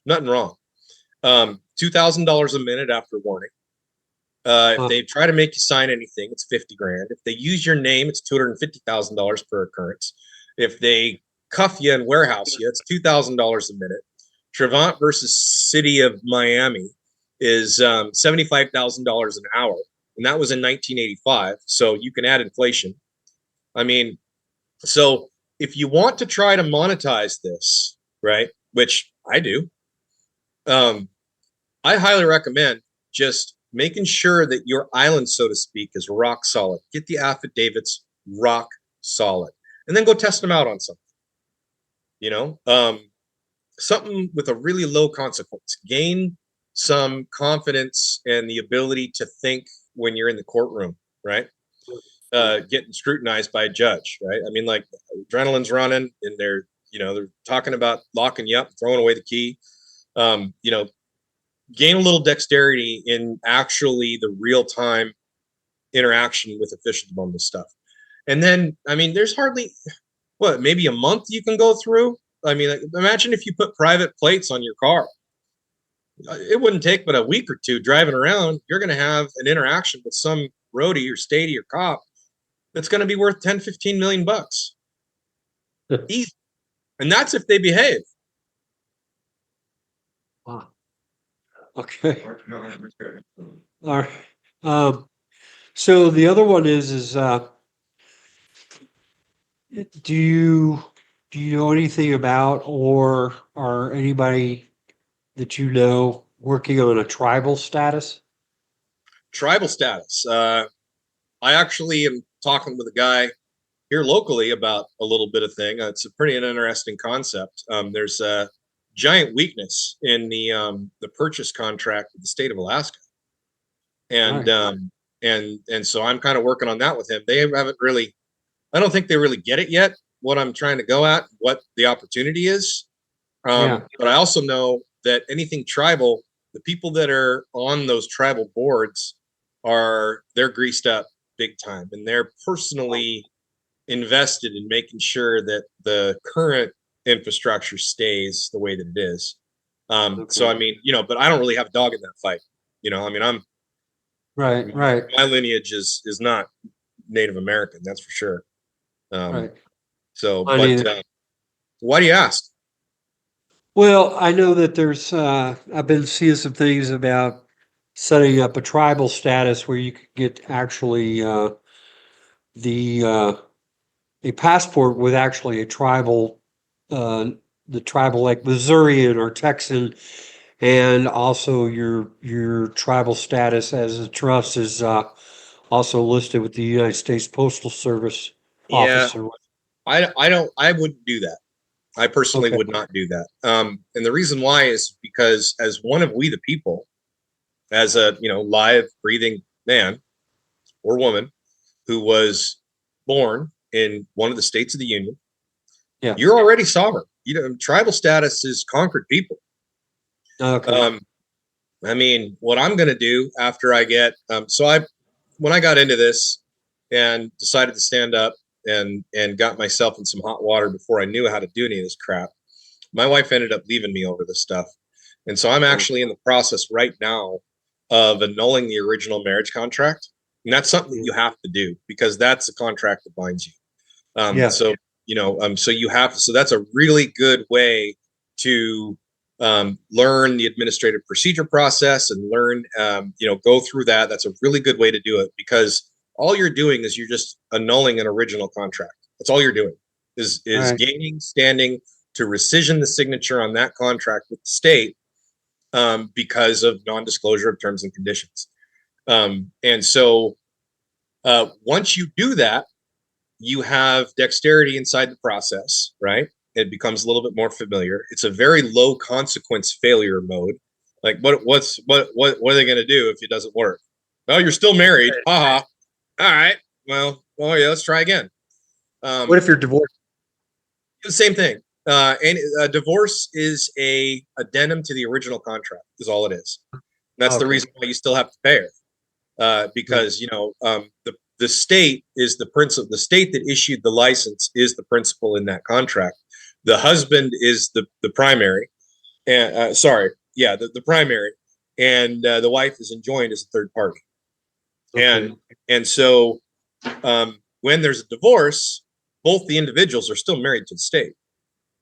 nothing wrong. $2,000 a minute after warning. If they try to make you sign anything, it's 50 grand. If they use your name, it's $250,000 per occurrence. If they cuff you and warehouse you, it's $2,000 a minute. Trevant versus City of Miami is $75,000 an hour, and that was in 1985. So you can add inflation. So if you want to try to monetize this, right, which I do, I highly recommend just making sure that your island, so to speak, is rock solid. Get the affidavits rock solid, and then go test them out on something. Something with a really low consequence. Gain some confidence and the ability to think when you're in the courtroom, right? Getting scrutinized by a judge, right? Adrenaline's running, and they're talking about locking you up, throwing away the key. Gain a little dexterity in actually the real-time interaction with officials on this stuff. And then, there's hardly, maybe a month you can go through. Imagine if you put private plates on your car. It wouldn't take but a week or two driving around. You're going to have an interaction with some roadie or statey or cop that's going to be worth 10, 15 million bucks. Easy. And that's if they behave. Wow. Okay. All right. So the other one is do you know anything about, or anybody that you know working on a tribal status? Tribal status. I actually am talking with a guy here locally about a little bit of thing. It's a pretty interesting concept. There's a giant weakness in the purchase contract of the state of Alaska, and and so I'm kind of working on that with him. They haven't really, I don't think they really get it yet, what I'm trying to go at, what the opportunity is. But I also know that anything tribal, the people that are on those tribal boards they're greased up big time, and they're personally invested in making sure that the current infrastructure stays the way that it is. So but I don't really have a dog in that fight. Right, right, My lineage is not Native American, that's for sure. right. So, I but mean, why do you ask? well, I know that there's, I've been seeing some things about setting up a tribal status where you could get actually, the, a passport with actually a tribal, uh, the tribal like Missourian or Texan, and also your tribal status as a trust is, also listed with the United States Postal Service Yeah, officer. I wouldn't do that. I personally Okay. would not do that. And the reason why is because as one of we the people, as a live breathing man or woman who was born in one of the states of the union, Yeah. you're already sovereign. Tribal status is conquered people. Okay. Um, I mean, what I'm going to do after I get when I got into this and decided to stand up and got myself in some hot water before I knew how to do any of this crap, my wife ended up leaving me over this stuff. And so I'm actually in the process right now of annulling the original marriage contract. And that's something that you have to do because that's the contract that binds you. Yeah. So that's a really good way to learn the administrative procedure process and learn, go through that. That's a really good way to do it because all you're doing is you're just annulling an original contract. That's all you're doing is Right. gaining standing to rescission the signature on that contract with the state because of non-disclosure of terms and conditions. And so once you do that, you have dexterity inside the process, right? It becomes a little bit more familiar. It's a very low consequence failure mode. Like what are they going to do if it doesn't work? Well, you're still married. Haha. All right. Well, yeah, let's try again. What if you're divorced? The same thing. And a divorce is a addendum to the original contract. Is all it is. And that's the Okay. reason why you still have to pay her, because the state is the principal. The state that issued the license is the principal in that contract. The husband is the primary, and the primary, and the wife is enjoined as a third party. Okay. And so when there's a divorce, both the individuals are still married to the state,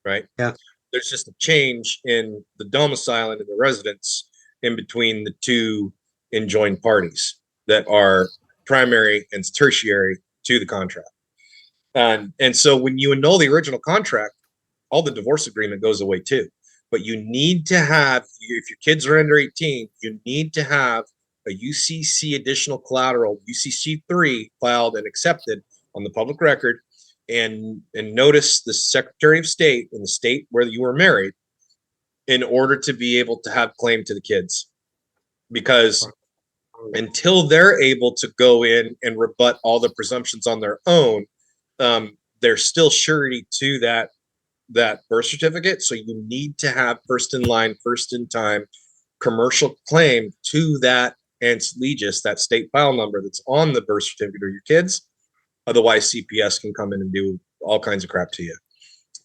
right? Yeah. There's just a change in the domicile and in the residence in between the two enjoined parties that are primary and tertiary to the contract. And so when you annul the original contract, all the divorce agreement goes away too. But you need to have, if your kids are under 18, you need to have a UCC additional collateral, UCC 3 filed and accepted on the public record, and notice the Secretary of State in the state where you were married in order to be able to have claim to the kids. Because until they're able to go in and rebut all the presumptions on their own, there's still surety to that birth certificate. So you need to have first in line, first in time commercial claim to that ans legis, that state file number that's on the birth certificate of your kids. Otherwise, CPS can come in and do all kinds of crap to you.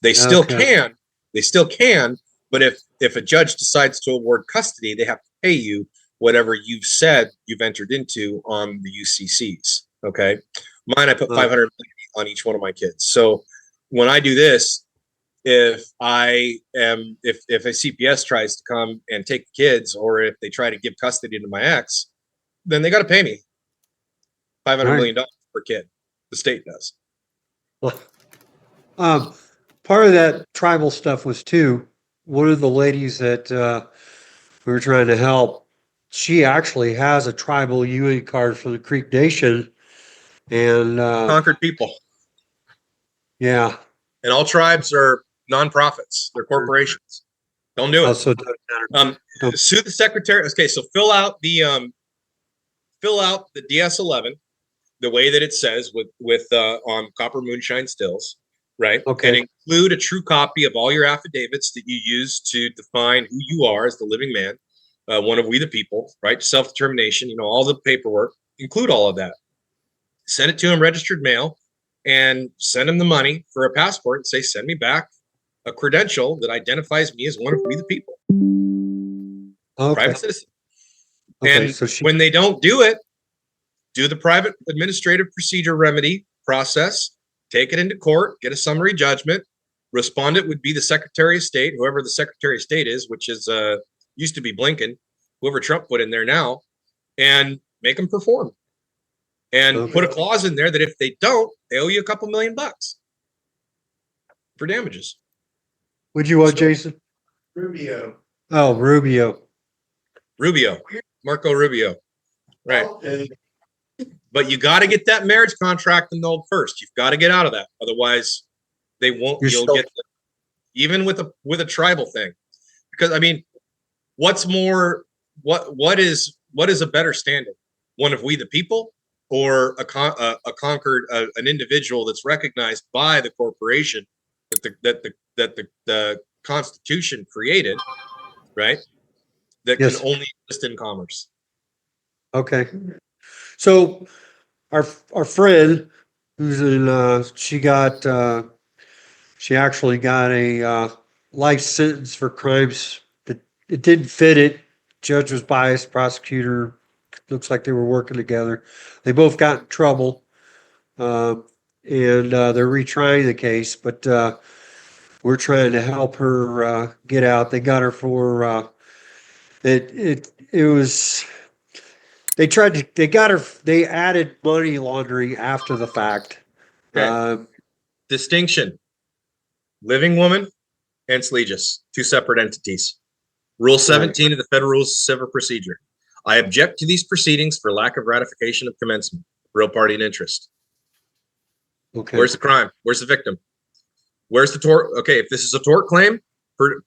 They still can. They still can. But if a judge decides to award custody, they have to pay you whatever you've said you've entered into on the UCCs. Okay. Mine, I put 500 on each one of my kids. So when I do this, if a CPS tries to come and take the kids, or if they try to give custody to my ex, then they got to pay me $500 million per kid. The state does. Part of that tribal stuff was too, one of the ladies that, we were trying to help, she actually has a tribal UN card for the Creek Nation. And, Conquered people. yeah. And all tribes are nonprofits. They're corporations. Don't do it. Also, Sue the secretary. Okay, so fill out the DS-11 the way that it says with on copper moonshine stills, right? Okay. And include a true copy of all your affidavits that you use to define who you are as the living man, one of we the people, right? Self-determination, all the paperwork. Include all of that. Send it to him registered mail, and send him the money for a passport and say, send me back a credential that identifies me as one of we the people. Okay. Private citizen. Okay, And so she, when they don't do it, do the private administrative procedure remedy process, take it into court, get a summary judgment. Respondent would be the Secretary of State, whoever the Secretary of State is, which is used to be Blinken, whoever Trump put in there now, and make them perform. And put a clause in there that if they don't, they owe you a couple $1 million for damages. Would you want, Jason? Rubio. Oh, Rubio. Marco Rubio. Right. Okay. But you got to get that marriage contract annulled first. You've got to get out of that. Otherwise, they won't, you'll get even with a tribal thing. Because I mean, what's more, what is a better standing? One of we the people, or a conquered an individual that's recognized by the corporation that the Constitution created, right? That can only exist in commerce. Okay. So our friend who's in, she actually got a life sentence for crimes that it didn't fit it. Judge was biased, prosecutor looks like they were working together. They both got in trouble, and they're retrying the case, but we're trying to help her get out. They got her for it was. They added money laundering after the fact. Okay. Distinction. Living woman and Slegius, two separate entities. Rule 17 of the Federal Rules of Civil Procedure. I object to these proceedings for lack of ratification of commencement. Real party and interest. Okay. Where's the crime? Where's the victim? Where's the tort? Okay, if this is a tort claim,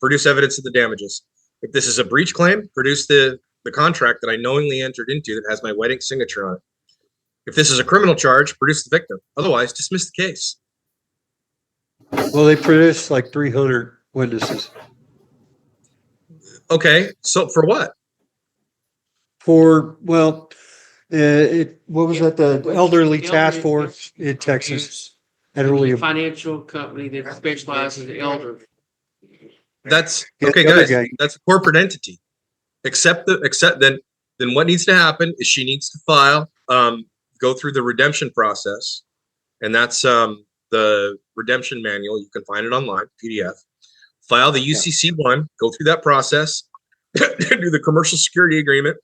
produce evidence of the damages. If this is a breach claim, produce the contract that I knowingly entered into that has my wedding signature on it. If this is a criminal charge, produce the victim. Otherwise, dismiss the case. Well, they produced like 300 witnesses. Okay, so for what? What was that? The elderly task force in Texas. A financial company that specializes in elder. That's okay, guys. That's a corporate entity. Except then what needs to happen is she needs to file, go through the redemption process, and that's the redemption manual. You can find it online, PDF. File the UCC-1, go through that process, do the commercial security agreement,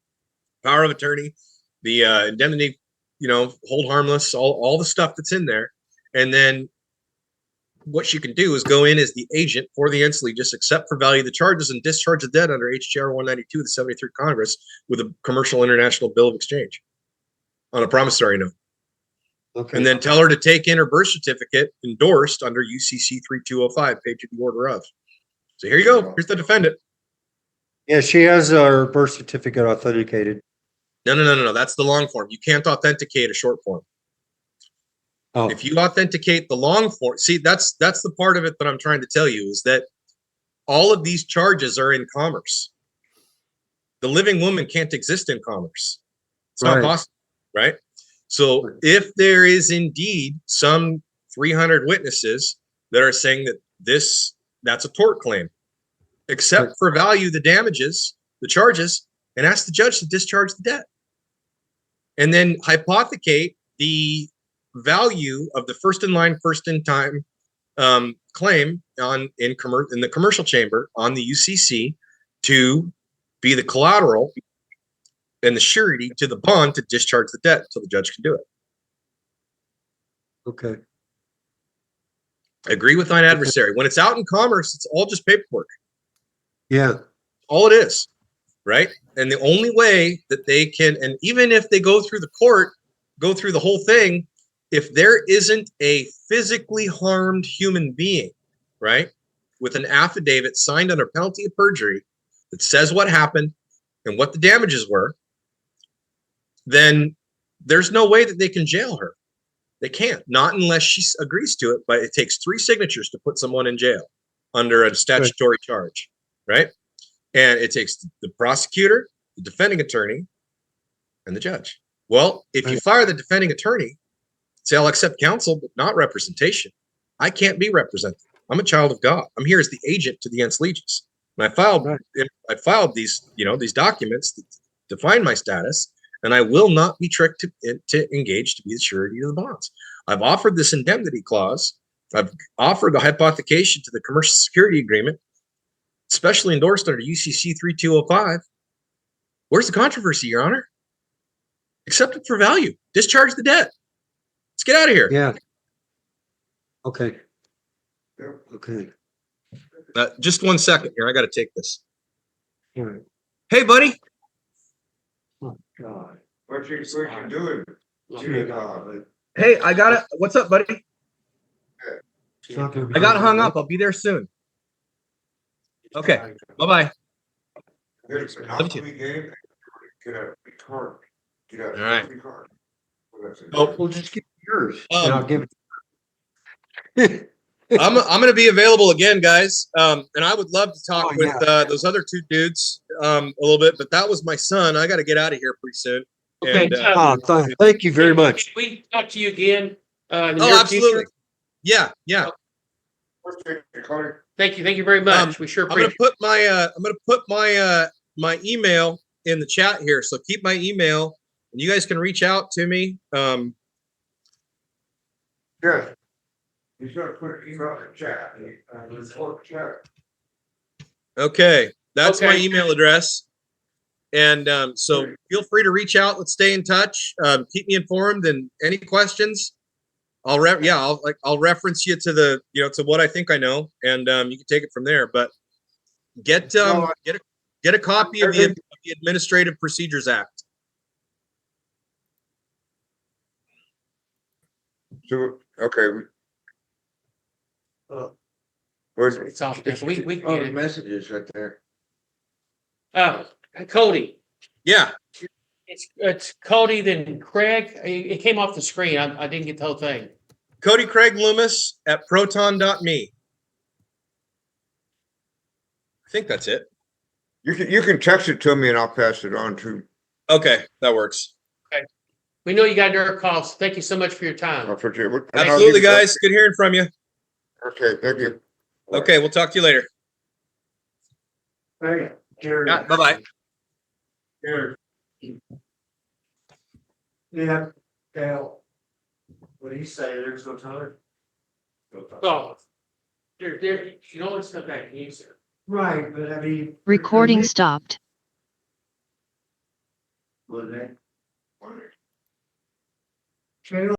power of attorney, the indemnity, hold harmless, all the stuff that's in there. And then what she can do is go in as the agent for the entity, just accept for value the charges and discharge the debt under HJR 192 of the 73rd Congress with a commercial international bill of exchange on a promissory note. Okay. And then tell her to take in her birth certificate endorsed under UCC 3205, paid to the order of. So here you go. Here's the defendant. Yeah, she has her birth certificate authenticated. No. That's the long form. You can't authenticate a short form. Oh. If you authenticate the long form, see, that's the part of it that I'm trying to tell you is that all of these charges are in commerce. The living woman can't exist in commerce. It's not possible, right? So if there is indeed some 300 witnesses that are saying that that's a tort claim, except for value the damages, the charges, and ask the judge to discharge the debt. And then hypothecate the value of the first in line, first in time claim in the commercial chamber on the UCC to be the collateral and the surety to the bond to discharge the debt until the judge can do it. Okay. Agree with thine adversary. When it's out in commerce, it's all just paperwork. Yeah. All it is, right? And the only way that they can, and even if they go through the court, go through the whole thing, if there isn't a physically harmed human being, right, with an affidavit signed under penalty of perjury that says what happened and what the damages were, then there's no way that they can jail her. They can't, not unless she agrees to it, but it takes 3 signatures to put someone in jail under a statutory charge, right? And it takes the prosecutor, the defending attorney, and the judge. Well, if you fire the defending attorney, say, I'll accept counsel, but not representation. I can't be represented. I'm a child of God. I'm here as the agent to the ens legis. And I filed these, these documents that define my status, and I will not be tricked to engage to be the surety of the bonds. I've offered this indemnity clause. I've offered the hypothecation to the commercial security agreement, specially endorsed under UCC 3205. Where's the controversy, Your Honor? Accept it for value. Discharge the debt. Let's get out of here. Yeah. Okay. Okay. Just 1 second here. I got to take this. All right. Hey, buddy. Oh, God. What you doing? Hey, I got it. What's up, buddy? It's not gonna be- I got hung up. I'll be there soon. Okay. Bye-bye. It's a Monopoly game. Get out a card. Get out All right. a card. Oh, Well, just give me yours. And I'll give it. I'm going to be available again, guys. And I would love to talk Oh, with yeah. those other two dudes a little bit, but that was my son. I got to get out of here pretty soon. Okay, And, Thank you very much. Can we talk to you again? In the oh, near absolutely. future? Yeah, yeah. Thank you very much. We sure I'm going to appreciate. put my email in the chat here. So keep my email, and you guys can reach out to me. Yeah. He's gonna put an email in the chat. Okay, that's my Okay. email address. And so feel free to reach out. Let's stay in touch. Keep me informed, and any questions, I'll reference you to the to what I think I know, and you can take it from there. But get a copy of the Administrative Procedures Act. So, okay. Where's it? It's off there. We can Oh, get the it. messages right there. Cody, Yeah. it's Cody, then Craig. It came off the screen. I didn't get the whole thing. Cody Craig Loomis at proton.me. I think that's it. You can text it to me and I'll pass it on to. Okay, that works. We know you got your calls. Thank you so much for your time. Absolutely, guys. Good hearing from you. Okay, thank you. Okay, we'll talk to you later. Hey, Jerry. Yeah, bye-bye. Yeah, Dale. What do you say? There's no time? Oh, there, you can always come back and use it. Right, but I mean. Recording stopped. Was it? Trailer